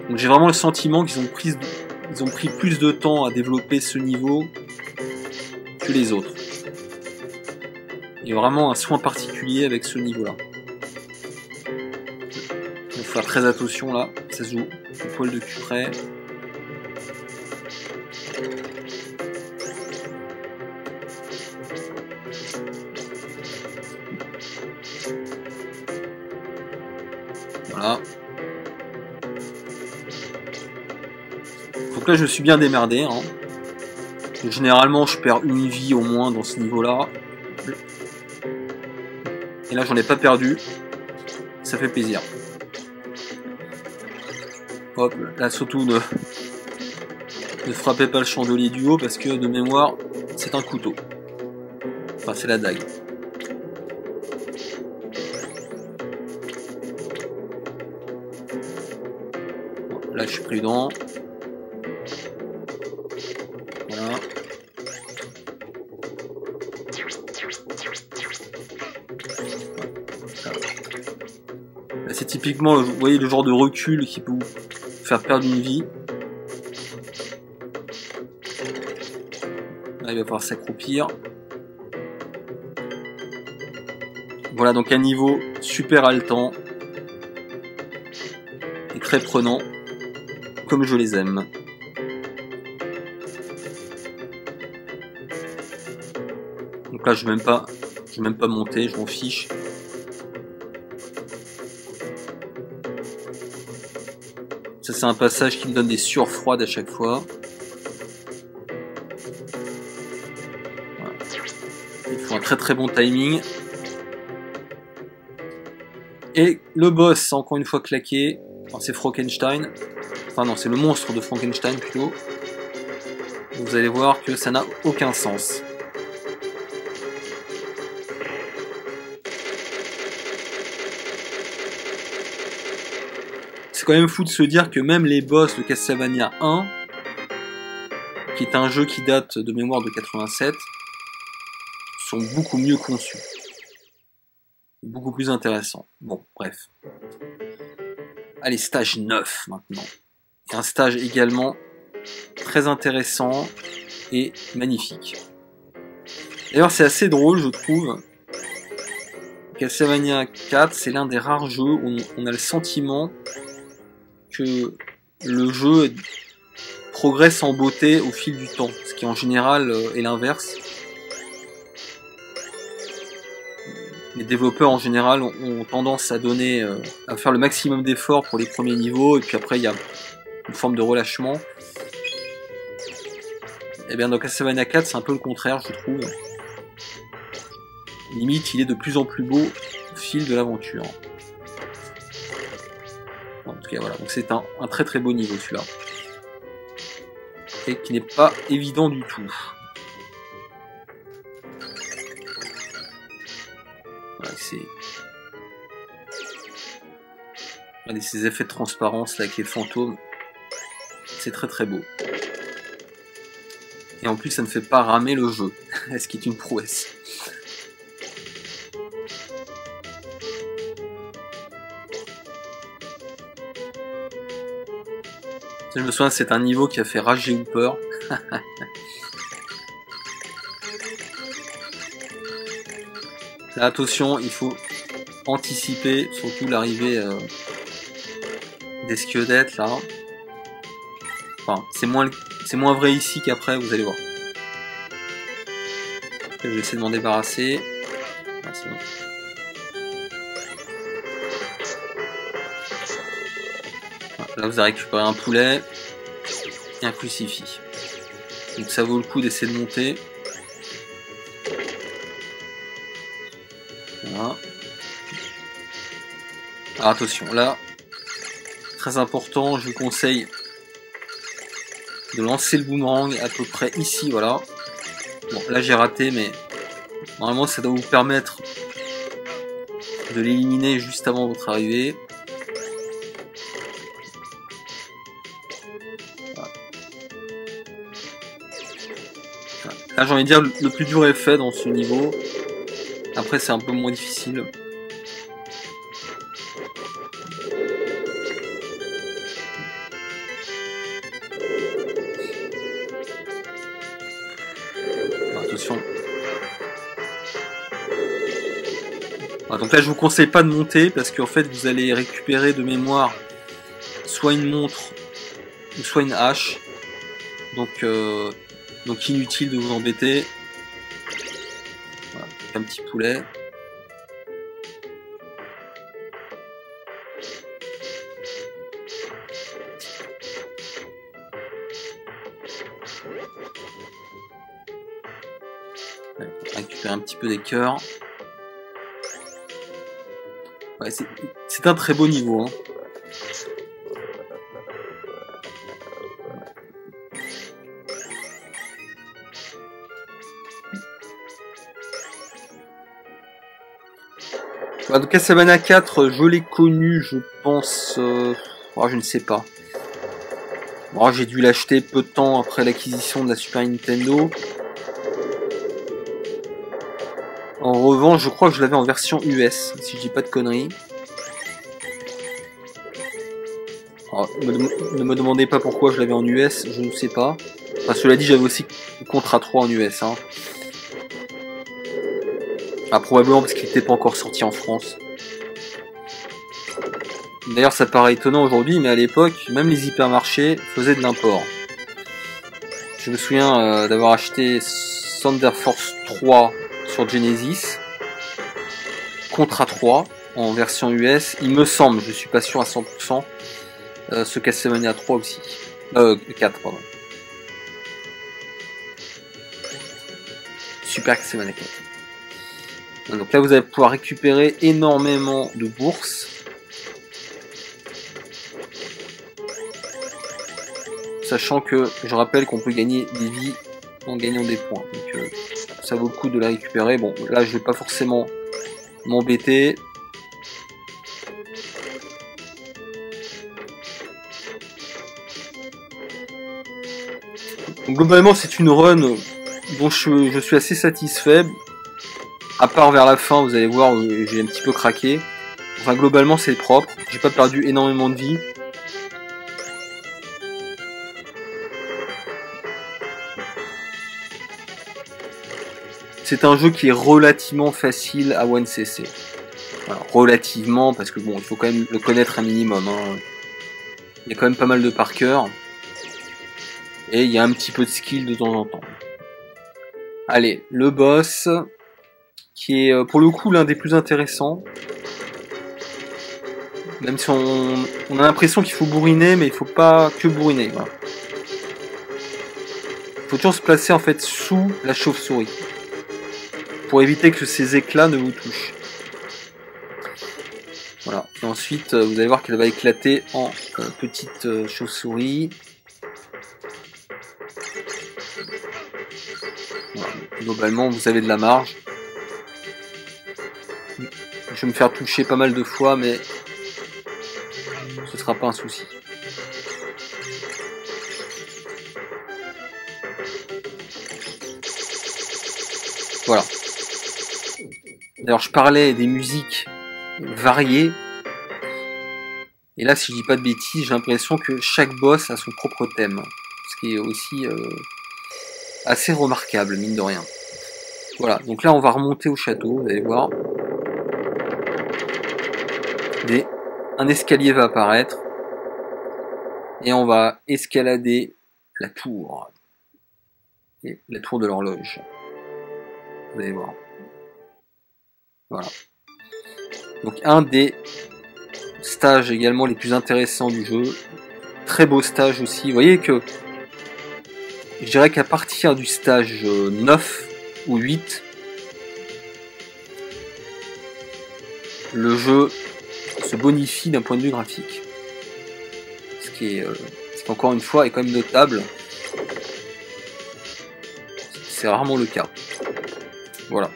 Donc j'ai vraiment le sentiment qu'ils ont pris plus de temps à développer ce niveau que les autres. Il y a vraiment un soin particulier avec ce niveau-là. Il faut faire très attention là, ça se joue au poil de cul près. Voilà. Donc là je me suis bien démerdé. Hein. Généralement je perds une vie au moins dans ce niveau-là. Et là j'en ai pas perdu. Ça fait plaisir. Hop, là surtout ne frappez pas le chandelier du haut parce que de mémoire c'est un couteau. Enfin c'est la dague. Bon, là je suis prudent. Voilà. Là c'est typiquement, vous voyez, le genre de recul qui peut vous faire perdre une vie. Là il va falloir s'accroupir. Voilà, donc un niveau super haletant et très prenant, comme je les aime. Donc là je vais même pas monter, je m'en fiche. Ça c'est un passage qui me donne des sueurs froides à chaque fois. Voilà. Il faut un très bon timing. Et le boss, encore une fois claqué. C'est Frankenstein. Enfin non, c'est le monstre de Frankenstein plutôt. Vous allez voir que ça n'a aucun sens. C'est quand même fou de se dire que même les boss de Castlevania 1, qui est un jeu qui date de mémoire de 87, sont beaucoup mieux conçus. Beaucoup plus intéressants. Bon, bref. Allez, stage 9 maintenant. Un stage également très intéressant et magnifique. D'ailleurs, c'est assez drôle, je trouve. Castlevania 4, c'est l'un des rares jeux où on a le sentiment que le jeu progresse en beauté au fil du temps, ce qui en général est l'inverse. Les développeurs en général ont tendance à à faire le maximum d'efforts pour les premiers niveaux, et puis après il y a une forme de relâchement. Et bien dans Castlevania 4, c'est un peu le contraire, je trouve. Limite, il est de plus en plus beau au fil de l'aventure. En tout cas, voilà. Donc c'est un très très beau niveau celui-là. Et qui n'est pas évident du tout. Voilà, regardez ces effets de transparence là avec les fantômes. C'est très très beau. Et en plus, ça ne fait pas ramer le jeu, ce qui est une prouesse. Je me souviens, c'est un niveau qui a fait rager Hooper. Là, attention, il faut anticiper, surtout l'arrivée des squelettes là. Enfin, c'est moins vrai ici qu'après, vous allez voir. Je vais essayer de m'en débarrasser. Ah, c'est bon. Là, vous avez récupéré un poulet et un crucifix. Donc ça vaut le coup d'essayer de monter. Voilà. Alors attention, là, très important, je vous conseille de lancer le boomerang à peu près ici, voilà. Bon, là j'ai raté, mais normalement ça doit vous permettre de l'éliminer juste avant votre arrivée. Là j'ai envie de dire le plus dur est fait dans ce niveau. Après c'est un peu moins difficile. Attention. Voilà, donc là je vous conseille pas de monter parce qu'en fait vous allez récupérer de mémoire soit une montre ou soit une hache. Donc inutile de vous embêter. Voilà, un petit poulet. Ouais, récupérer un petit peu des cœurs. Ouais, c'est un très beau niveau. Hein. Donc Castlevania 4, je l'ai connu, je pense... oh, je ne sais pas. Bon, j'ai dû l'acheter peu de temps après l'acquisition de la Super Nintendo. En revanche, je crois que je l'avais en version US, si je dis pas de conneries. Alors, ne me demandez pas pourquoi je l'avais en US, je ne sais pas. Enfin, cela dit, j'avais aussi Contra 3 en US. Hein. Ah, probablement parce qu'il n'était pas encore sorti en France. D'ailleurs, ça paraît étonnant aujourd'hui, mais à l'époque, même les hypermarchés faisaient de l'import. Je me souviens d'avoir acheté Thunder Force 3 sur Genesis, Contra 3 en version US, il me semble, je suis pas sûr à 100%, ce Castlevania 3 aussi. 4, pardon. Super Castlevania 4. Donc là vous allez pouvoir récupérer énormément de bourses. sachant que je rappelle qu'on peut gagner des vies en gagnant des points. Donc ça vaut le coup de la récupérer. Bon, là je vais pas forcément m'embêter. Donc, globalement c'est une run dont je suis assez satisfait. À part vers la fin, vous allez voir, j'ai un petit peu craqué. Enfin globalement c'est propre, j'ai pas perdu énormément de vie. C'est un jeu qui est relativement facile à 1cc. Alors, relativement, parce que bon, il faut quand même le connaître un minimum. Hein. Il y a quand même pas mal de par cœur. Et il y a un petit peu de skill de temps en temps. Allez, le boss, qui est pour le coup l'un des plus intéressants. Même si on a l'impression qu'il faut bourriner, mais il faut pas que bourriner. Voilà. Il faut toujours se placer en fait sous la chauve-souris. Pour éviter que ces éclats ne vous touchent. Voilà. Et ensuite, vous allez voir qu'elle va éclater en petite chauve-souris. Voilà. Globalement, vous avez de la marge. Je vais me faire toucher pas mal de fois, mais ce sera pas un souci. Voilà. D'ailleurs, je parlais des musiques variées. Et là, si je dis pas de bêtises, j'ai l'impression que chaque boss a son propre thème. Ce qui est aussi assez remarquable, mine de rien. Voilà, donc là, on va remonter au château, vous allez voir. Un escalier va apparaître. Et on va escalader la tour. Et la tour de l'horloge. Vous allez voir. Voilà. Donc un des stages également les plus intéressants du jeu. Très beau stage aussi. Vous voyez que je dirais qu'à partir du stage 9 ou 8, le jeu se bonifie d'un point de vue graphique. Ce qui est encore une fois est quand même notable. C'est rarement le cas. Voilà.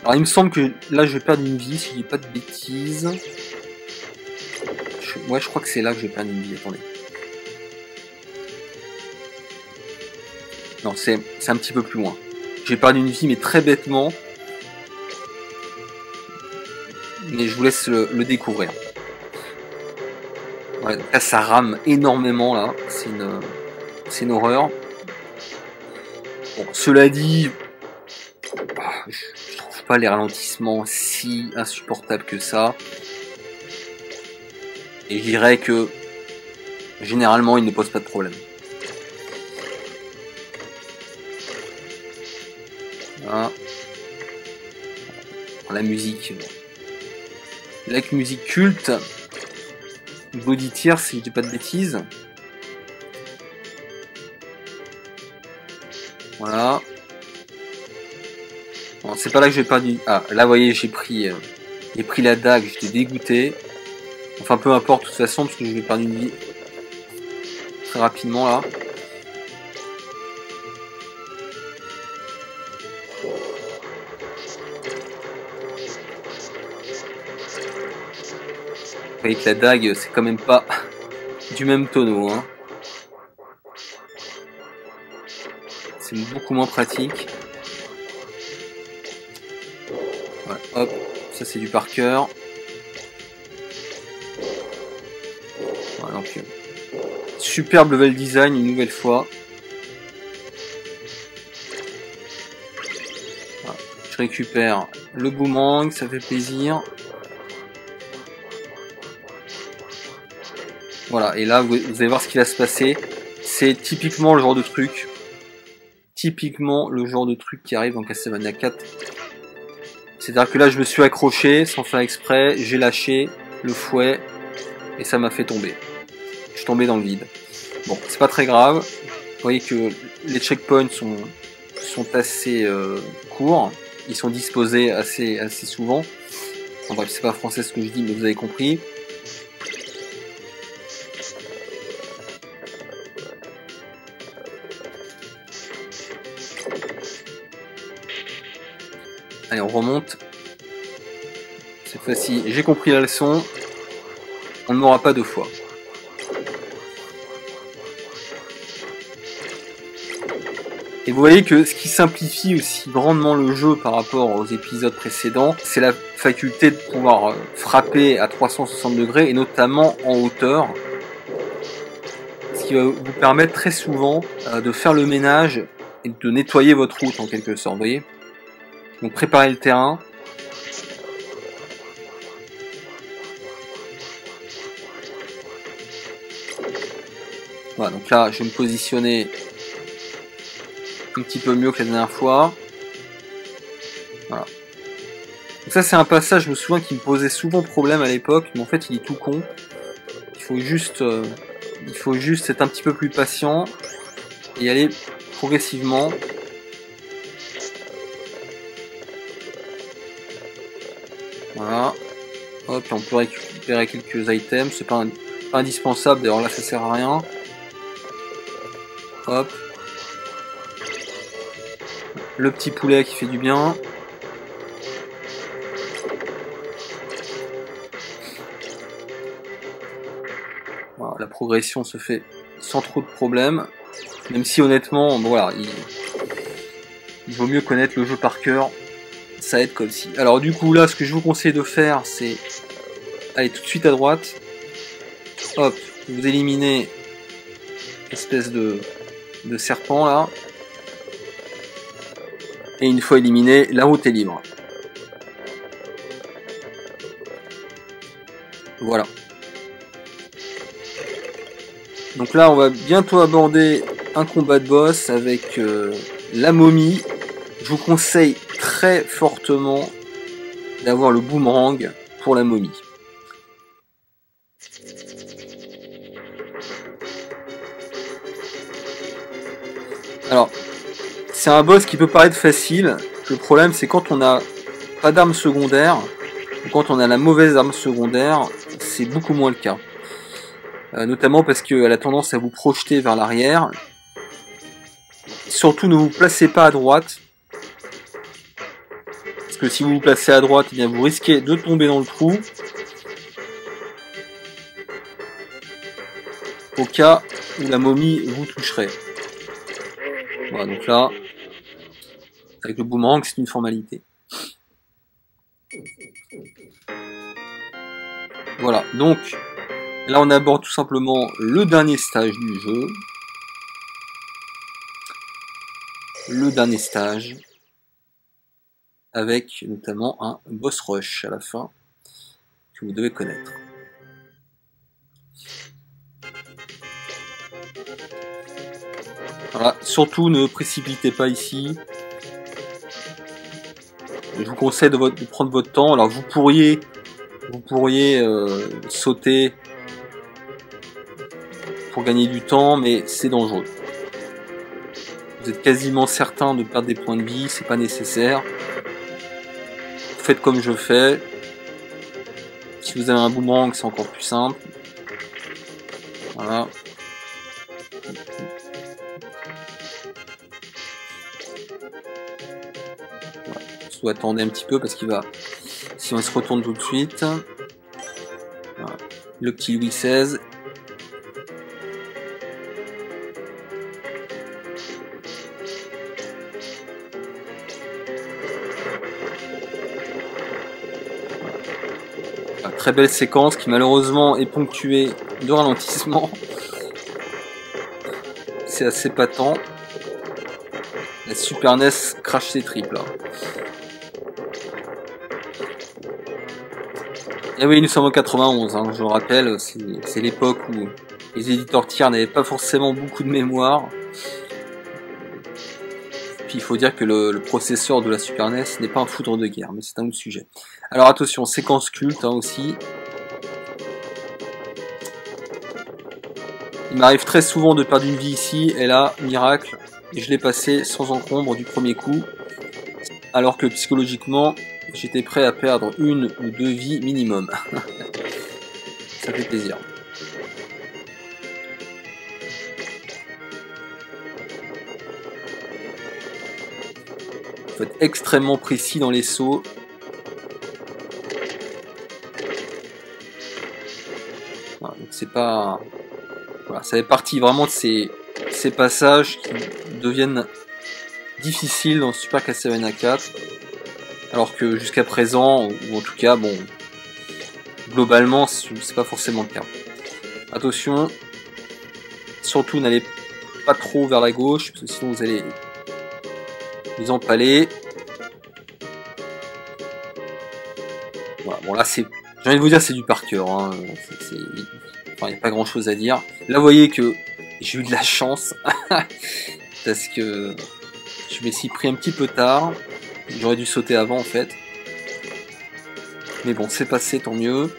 Alors il me semble que là je vais perdre une vie si je dis pas de bêtises. Ouais, je crois que c'est là que je vais perdre une vie. Attendez. Non, c'est un petit peu plus loin. J'ai perdu une vie mais très bêtement. Mais je vous laisse le découvrir. Ouais, donc là ça rame énormément là. C'est une horreur. Bon, cela dit, je trouve pas les ralentissements si insupportables que ça. Et je dirais que généralement ils ne posent pas de problème. Voilà. La musique. La musique culte. Body Tear, si je dis pas de bêtises. Voilà. Bon, c'est pas là que je vais perdre. Ah, là, vous voyez, j'ai pris la dague, j'étais dégoûté. Enfin, peu importe, de toute façon, parce que je vais perdre une vie très rapidement là. Vous voyez que la dague, c'est quand même pas du même tonneau, hein. C'est beaucoup moins pratique. Ouais, hop, ça c'est du par cœur. Voilà, donc, superbe level design une nouvelle fois. Voilà, je récupère le boomerang, ça fait plaisir. Voilà, et là vous allez voir ce qui va se passer. C'est typiquement le genre de truc. Typiquement le genre de truc qui arrive dans Castlevania 4. C'est-à-dire que là je me suis accroché sans faire exprès, j'ai lâché le fouet et ça m'a fait tomber. Je suis tombé dans le vide. Bon, c'est pas très grave. Vous voyez que les checkpoints sont assez courts. Ils sont disposés assez souvent. Enfin bref, c'est pas français ce que je dis, mais vous avez compris. Allez, on remonte. Cette fois-ci, j'ai compris la leçon. On ne m'aura pas deux fois. Et vous voyez que ce qui simplifie aussi grandement le jeu par rapport aux épisodes précédents, c'est la faculté de pouvoir frapper à 360 degrés et notamment en hauteur. Ce qui va vous permettre très souvent de faire le ménage et de nettoyer votre route en quelque sorte, vous voyez. Donc préparez le terrain. Voilà, donc là je vais me positionner un petit peu mieux que la dernière fois. Voilà. Donc ça c'est un passage, je me souviens, qui me posait souvent problème à l'époque, mais en fait il est tout con. Il faut juste être un petit peu plus patient et aller progressivement. Voilà. Hop, on peut récupérer quelques items, c'est pas indispensable, d'ailleurs là ça sert à rien. Hop. Le petit poulet qui fait du bien. Voilà, la progression se fait sans trop de problèmes. Même si honnêtement, bon, voilà, il vaut mieux connaître le jeu par cœur. Ça aide comme si. Alors du coup là, ce que je vous conseille de faire, c'est aller tout de suite à droite. Hop, vous éliminez l'espèce de serpent là. Et une fois éliminé, la route est libre. Voilà. Donc là, on va bientôt aborder un combat de boss avec la momie. Je vous conseille très fortement d'avoir le boomerang pour la momie. Alors, c'est un boss qui peut paraître facile. Le problème, c'est quand on n'a pas d'arme secondaire, ou quand on a la mauvaise arme secondaire, c'est beaucoup moins le cas. Notamment parce qu'elle a tendance à vous projeter vers l'arrière. Surtout, ne vous placez pas à droite. Parce que si vous vous placez à droite, eh bien, vous risquez de tomber dans le trou. Au cas où la momie vous toucherait. Voilà, donc là, avec le boomerang, c'est une formalité. Voilà, donc là on aborde tout simplement le dernier stage du jeu. Le dernier stage, avec notamment un boss rush à la fin, que vous devez connaître. Voilà, surtout ne précipitez pas ici. Je vous conseille de prendre votre temps. Alors vous pourriez sauter pour gagner du temps, mais c'est dangereux. Vous êtes quasiment certain de perdre des points de vie, c'est pas nécessaire. Faites comme je fais. Si vous avez un boomerang, c'est encore plus simple. Voilà. Vous attendez un petit peu parce qu'il va, si on se retourne tout de suite, voilà. Le petit Louis XVI. Voilà. Très belle séquence qui malheureusement est ponctuée de ralentissements. C'est assez patent. La Super NES crache ses tripes là. Et oui, nous sommes en 91, hein, je le rappelle, c'est l'époque où les éditeurs tiers n'avaient pas forcément beaucoup de mémoire. Puis il faut dire que le processeur de la Super NES n'est pas un foudre de guerre, mais c'est un autre sujet. Alors attention, séquence culte hein, aussi. Il m'arrive très souvent de perdre une vie ici, et là, miracle, et je l'ai passé sans encombre du premier coup. Alors que psychologiquement, j'étais prêt à perdre une ou deux vies minimum. Ça fait plaisir. faut être extrêmement précis dans les sauts. Voilà, donc c'est pas... Voilà, ça fait partie vraiment de ces passages qui deviennent difficiles dans Super Castlevania 4. Alors que jusqu'à présent, ou en tout cas, bon, globalement, c'est pas forcément le cas. Attention, surtout n'allez pas trop vers la gauche, parce que sinon vous allez vous empaler. Voilà, bon là c'est, j'ai envie de vous dire, c'est du par cœur, hein. Enfin, il n'y a pas grand chose à dire. Là vous voyez que j'ai eu de la chance, parce que je me suis pris un petit peu tard. J'aurais dû sauter avant en fait. Mais bon, c'est passé, tant mieux.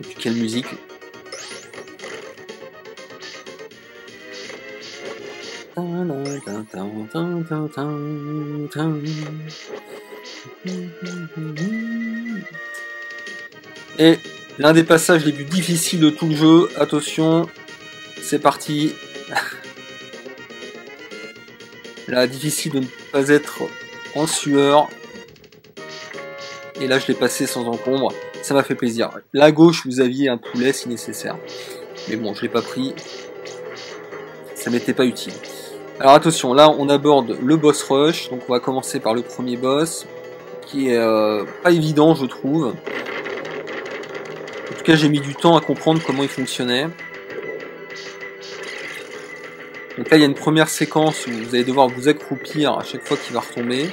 Et puis quelle musique. Et l'un des passages les plus difficiles de tout le jeu, attention, c'est parti. Là, difficile de ne pas être en sueur. Et là, je l'ai passé sans encombre. Ça m'a fait plaisir. Là, à gauche, vous aviez un poulet si nécessaire. Mais bon, je l'ai pas pris. Ça m'était pas utile. Alors attention, là, on aborde le boss rush. Donc, on va commencer par le premier boss. Qui est pas évident, je trouve. En tout cas, j'ai mis du temps à comprendre comment il fonctionnait. Donc là, il y a une première séquence où vous allez devoir vous accroupir à chaque fois qu'il va retomber.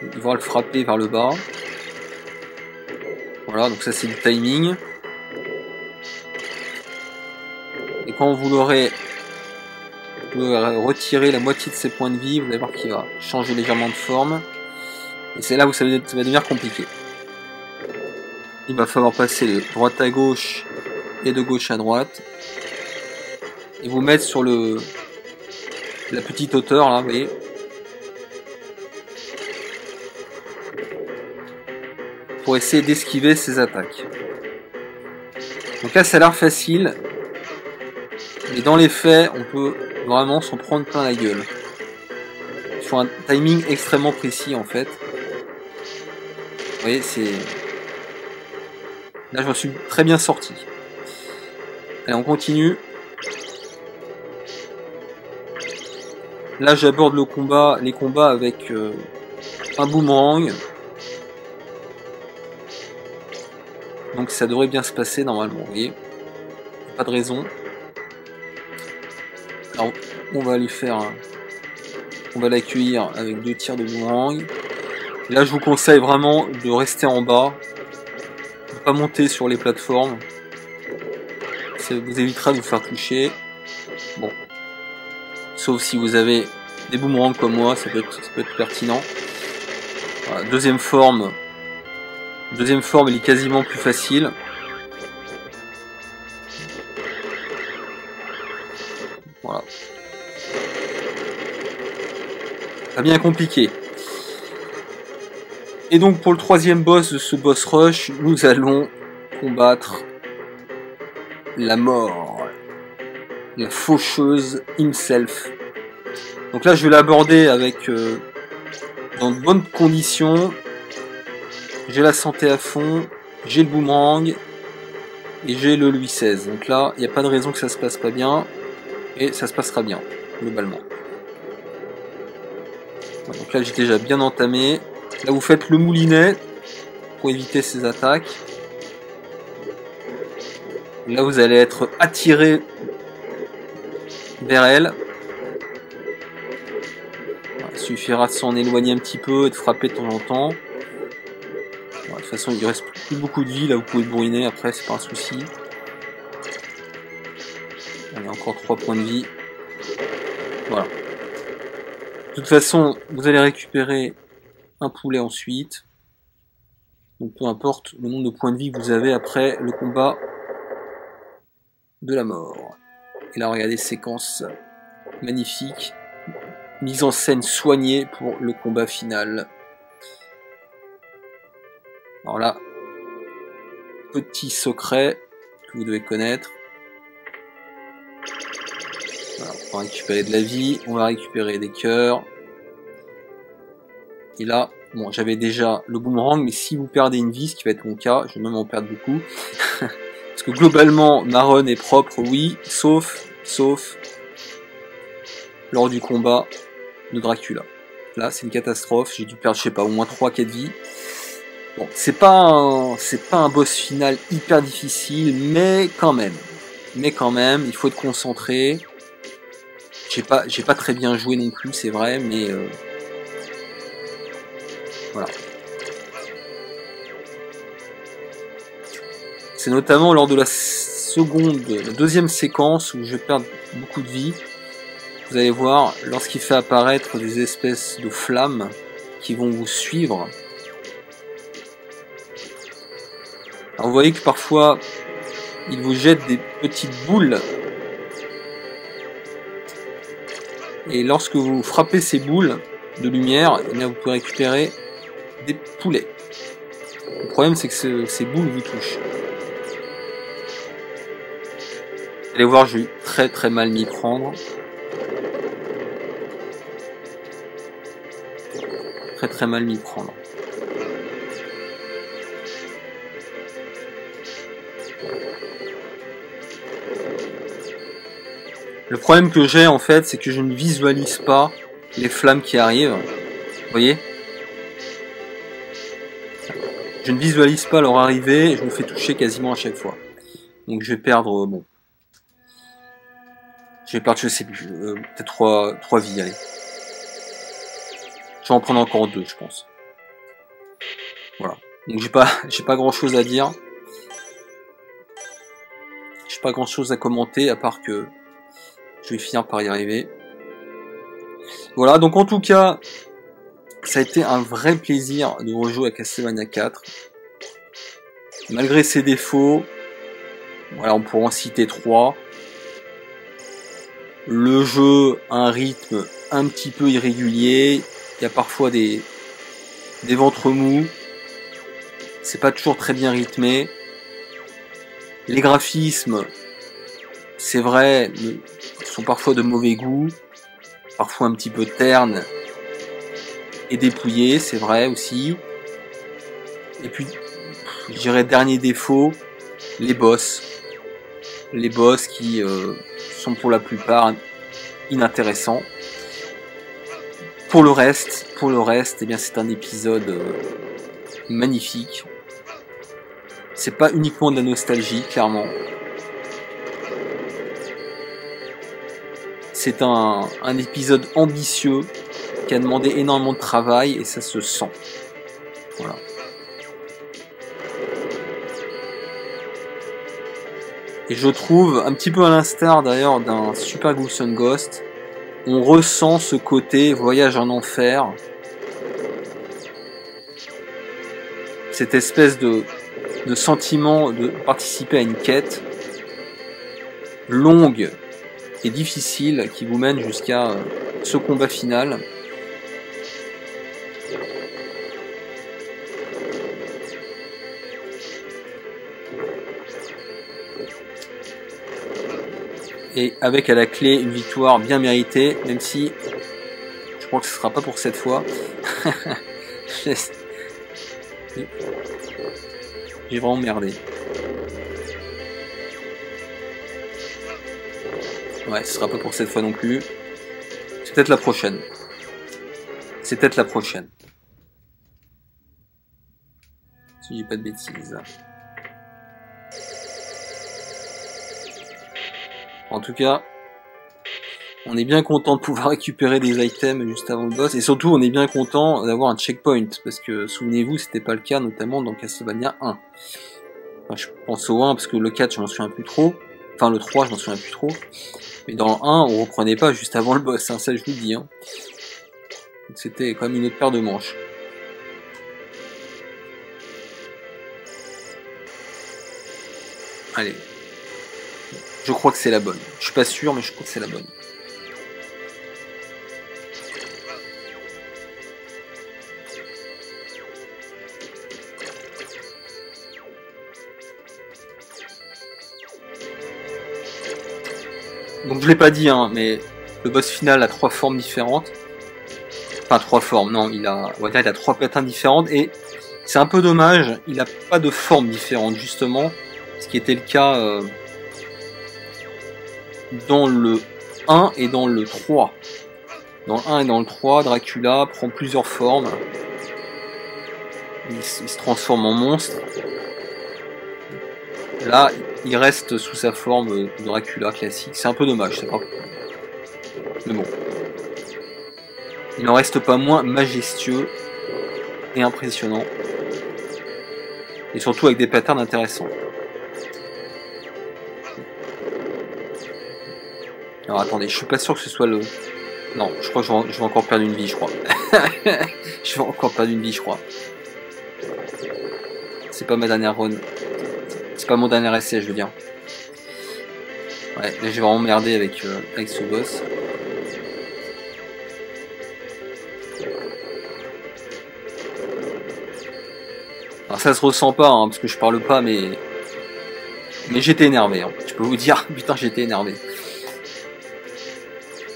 Il va le frapper vers le bas. Voilà, donc ça c'est du timing. Et quand vous l'aurez retiré la moitié de ses points de vie, vous allez voir qu'il va changer légèrement de forme. Et c'est là où ça va devenir compliqué. Il va falloir passer de droite à gauche et de gauche à droite. Et vous mettre sur la petite hauteur là, vous voyez. Pour essayer d'esquiver ses attaques. Donc là ça a l'air facile. Mais dans les faits, on peut vraiment s'en prendre plein la gueule. Il faut un timing extrêmement précis en fait. Vous voyez, c'est... Là je me suis très bien sorti. Allez, on continue. Là j'aborde les combats avec un boomerang. Donc ça devrait bien se passer normalement, vous voyez. Pas de raison. Alors on va lui faire... On va l'accueillir avec 2 tirs de boomerang. Là je vous conseille vraiment de rester en bas. De pas monter sur les plateformes. Ça vous évitera de vous faire toucher. Bon. Sauf si vous avez des boomerangs comme moi, ça peut être pertinent. Voilà, deuxième forme, elle est quasiment plus facile. Voilà. Pas bien compliqué. Et donc pour le troisième boss de ce boss rush, nous allons combattre la mort. La faucheuse himself. Donc là je vais l'aborder avec dans de bonnes conditions. J'ai la santé à fond, j'ai le boomerang et j'ai le Louis XVI. Donc là il n'y a pas de raison que ça se passe pas bien et ça se passera bien globalement. Donc là j'ai déjà bien entamé. Là vous faites le moulinet pour éviter ces attaques. Là vous allez être attiré vers elle. Il suffira de s'en éloigner un petit peu et de frapper de temps en temps. De toute façon il reste plus beaucoup de vie, là vous pouvez bourriner après, c'est pas un souci. Allez, encore 3 points de vie. Voilà. De toute façon vous allez récupérer un poulet ensuite. Donc peu importe le nombre de points de vie que vous avez après le combat de la mort. Et là regardez, séquence magnifique, mise en scène soignée pour le combat final. Alors là, petit secret que vous devez connaître. Voilà, on va récupérer de la vie, on va récupérer des cœurs. Et là, bon, j'avais déjà le boomerang, mais si vous perdez une vie, ce qui va être mon cas, je vais même en perdre beaucoup. Parce que globalement, ma run est propre, oui, sauf lors du combat de Dracula. Là, c'est une catastrophe, j'ai dû perdre, je sais pas, au moins 3-4 vies. Bon, c'est pas un boss final hyper difficile, mais quand même, il faut être concentré. J'ai pas très bien joué non plus, c'est vrai, mais voilà. C'est notamment lors de la deuxième séquence où je vais perdre beaucoup de vie. Vous allez voir, lorsqu'il fait apparaître des espèces de flammes qui vont vous suivre. Alors vous voyez que parfois, il vous jette des petites boules. Et lorsque vous frappez ces boules de lumière, eh bien, vous pouvez récupérer des poulets. Le problème, c'est que ces boules vous touchent. Vous allez voir, je vais très mal m'y prendre. Très mal m'y prendre. Le problème que j'ai en fait, c'est que je ne visualise pas les flammes qui arrivent. Vous voyez ? Je ne visualise pas leur arrivée et je me fais toucher quasiment à chaque fois. Donc je vais perdre, bon. Je vais perdre, je sais plus, peut-être 3 vies, allez. Je vais en prendre encore 2, je pense. Voilà. Donc j'ai pas grand chose à dire. J'ai pas grand chose à commenter à part que je vais finir par y arriver. Voilà, donc en tout cas, ça a été un vrai plaisir de rejouer à Castlevania 4. Malgré ses défauts, voilà, on pourra en citer 3. Le jeu a un rythme un petit peu irrégulier. Il y a parfois des ventres mous. C'est pas toujours très bien rythmé. Les graphismes, c'est vrai, sont parfois de mauvais goût, parfois un petit peu ternes et dépouillés, c'est vrai aussi. Et puis, je dirais dernier défaut, les boss. Les boss qui sont pour la plupart inintéressants. Pour le reste, eh bien c'est un épisode magnifique. C'est pas uniquement de la nostalgie, clairement. C'est un épisode ambitieux qui a demandé énormément de travail et ça se sent. Voilà. Et je trouve, un petit peu à l'instar d'ailleurs d'un Super Ghouls 'n Ghosts, on ressent ce côté voyage en enfer. Cette espèce de sentiment de participer à une quête longue et difficile qui vous mène jusqu'à ce combat final. Et avec à la clé une victoire bien méritée, même si je crois que ce sera pas pour cette fois. J'ai vraiment merdé. Ouais, ce sera pas pour cette fois non plus. C'est peut-être la prochaine. C'est peut-être la prochaine. Si je dis pas de bêtises. En tout cas, on est bien content de pouvoir récupérer des items juste avant le boss. Et surtout, on est bien content d'avoir un checkpoint. Parce que, souvenez-vous, c'était pas le cas, notamment dans Castlevania 1. Enfin, je pense au 1, parce que le 4, je m'en souviens plus trop. Enfin, le 3, je m'en souviens plus trop. Mais dans le 1, on reprenait pas juste avant le boss, hein, ça je vous le dis. Hein. C'était quand même une autre paire de manches. Allez. Je crois que c'est la bonne. Je suis pas sûr, mais je crois que c'est la bonne. Donc je l'ai pas dit, hein, mais le boss final a 3 formes différentes. Enfin 3 formes, non, on va dire il a 3 patterns différentes et c'est un peu dommage, il a pas de forme différente justement, ce qui était le cas dans le 1 et dans le 3. Dans le 1 et dans le 3, Dracula prend plusieurs formes. Il se transforme en monstre. Là, il reste sous sa forme Dracula classique. C'est un peu dommage, c'est pas. Mais bon. Il n'en reste pas moins majestueux et impressionnant. Et surtout avec des patterns intéressants. Alors attendez, je suis pas sûr que ce soit le... Non, je crois que je vais encore perdre une vie, je crois. Je vais encore perdre une vie, je crois. C'est pas ma dernière run. C'est pas mon dernier essai, je veux dire. Ouais, là je vais emmerder avec ce boss. Alors ça se ressent pas, hein, parce que je parle pas, mais j'étais énervé. Hein. Je peux vous dire, putain, j'étais énervé.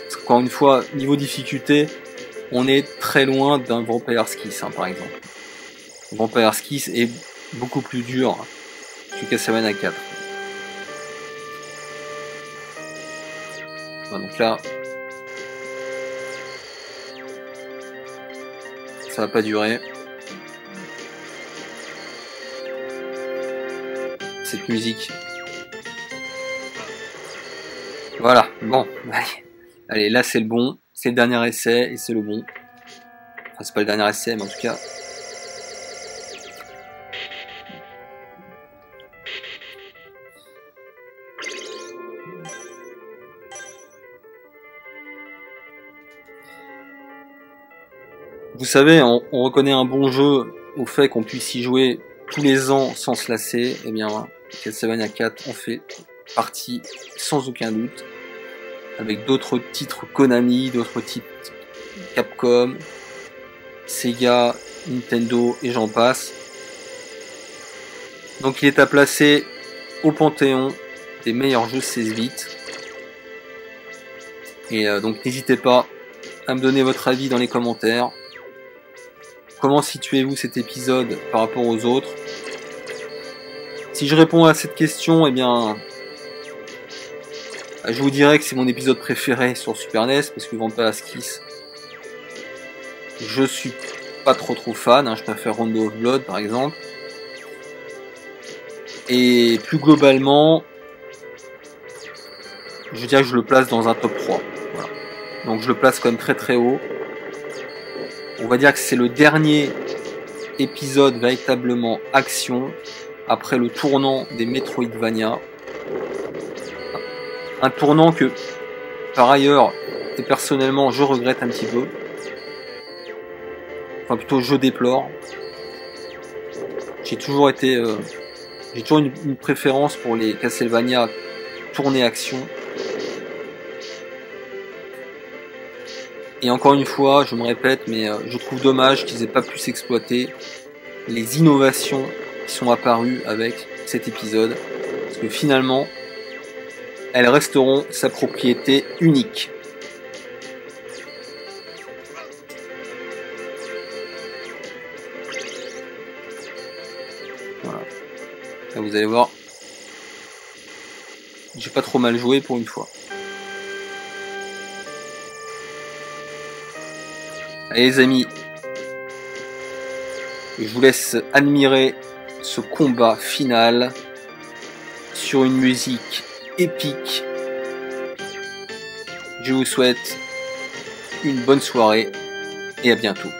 Parce qu'encore une fois, niveau difficulté, on est très loin d'un Vampire's Kiss, hein, par exemple. Vampire's Kiss est beaucoup plus dur que Castlevania 4. Voilà, donc là, ça va pas durer. Cette musique. Voilà, bon, allez, là c'est le bon, c'est le dernier essai et c'est le bon. Enfin, c'est pas le dernier essai, mais en tout cas. Vous savez, on reconnaît un bon jeu au fait qu'on puisse y jouer tous les ans sans se lasser. Eh bien, Castlevania 4 en fait partie sans aucun doute. Avec d'autres titres Konami, d'autres titres Capcom, Sega, Nintendo et j'en passe. Donc il est à placer au panthéon des meilleurs jeux 16 bits. Et donc n'hésitez pas à me donner votre avis dans les commentaires. Comment situez-vous cet épisode par rapport aux autres? Si je réponds à cette question, eh bien, je vous dirais que c'est mon épisode préféré sur Super NES, parce que Vampire's Kiss, je suis pas trop fan, hein, je préfère Rondo of Blood par exemple. Et plus globalement, je dirais que je le place dans un top 3. Voilà. Donc je le place quand même très haut. On va dire que c'est le dernier épisode véritablement action après le tournant des Metroidvania. Un tournant que, par ailleurs, et personnellement, je regrette un petit peu. Enfin, plutôt, je déplore. J'ai toujours été... j'ai toujours une préférence pour les Castlevania tournée action. Et encore une fois, je me répète, mais je trouve dommage qu'ils aient pas pu s'exploiter les innovations qui sont apparues avec cet épisode. Parce que finalement, elles resteront sa propriété unique. Voilà. Là, vous allez voir, j'ai pas trop mal joué pour une fois. Allez les amis, je vous laisse admirer ce combat final sur une musique épique. Je vous souhaite une bonne soirée et à bientôt.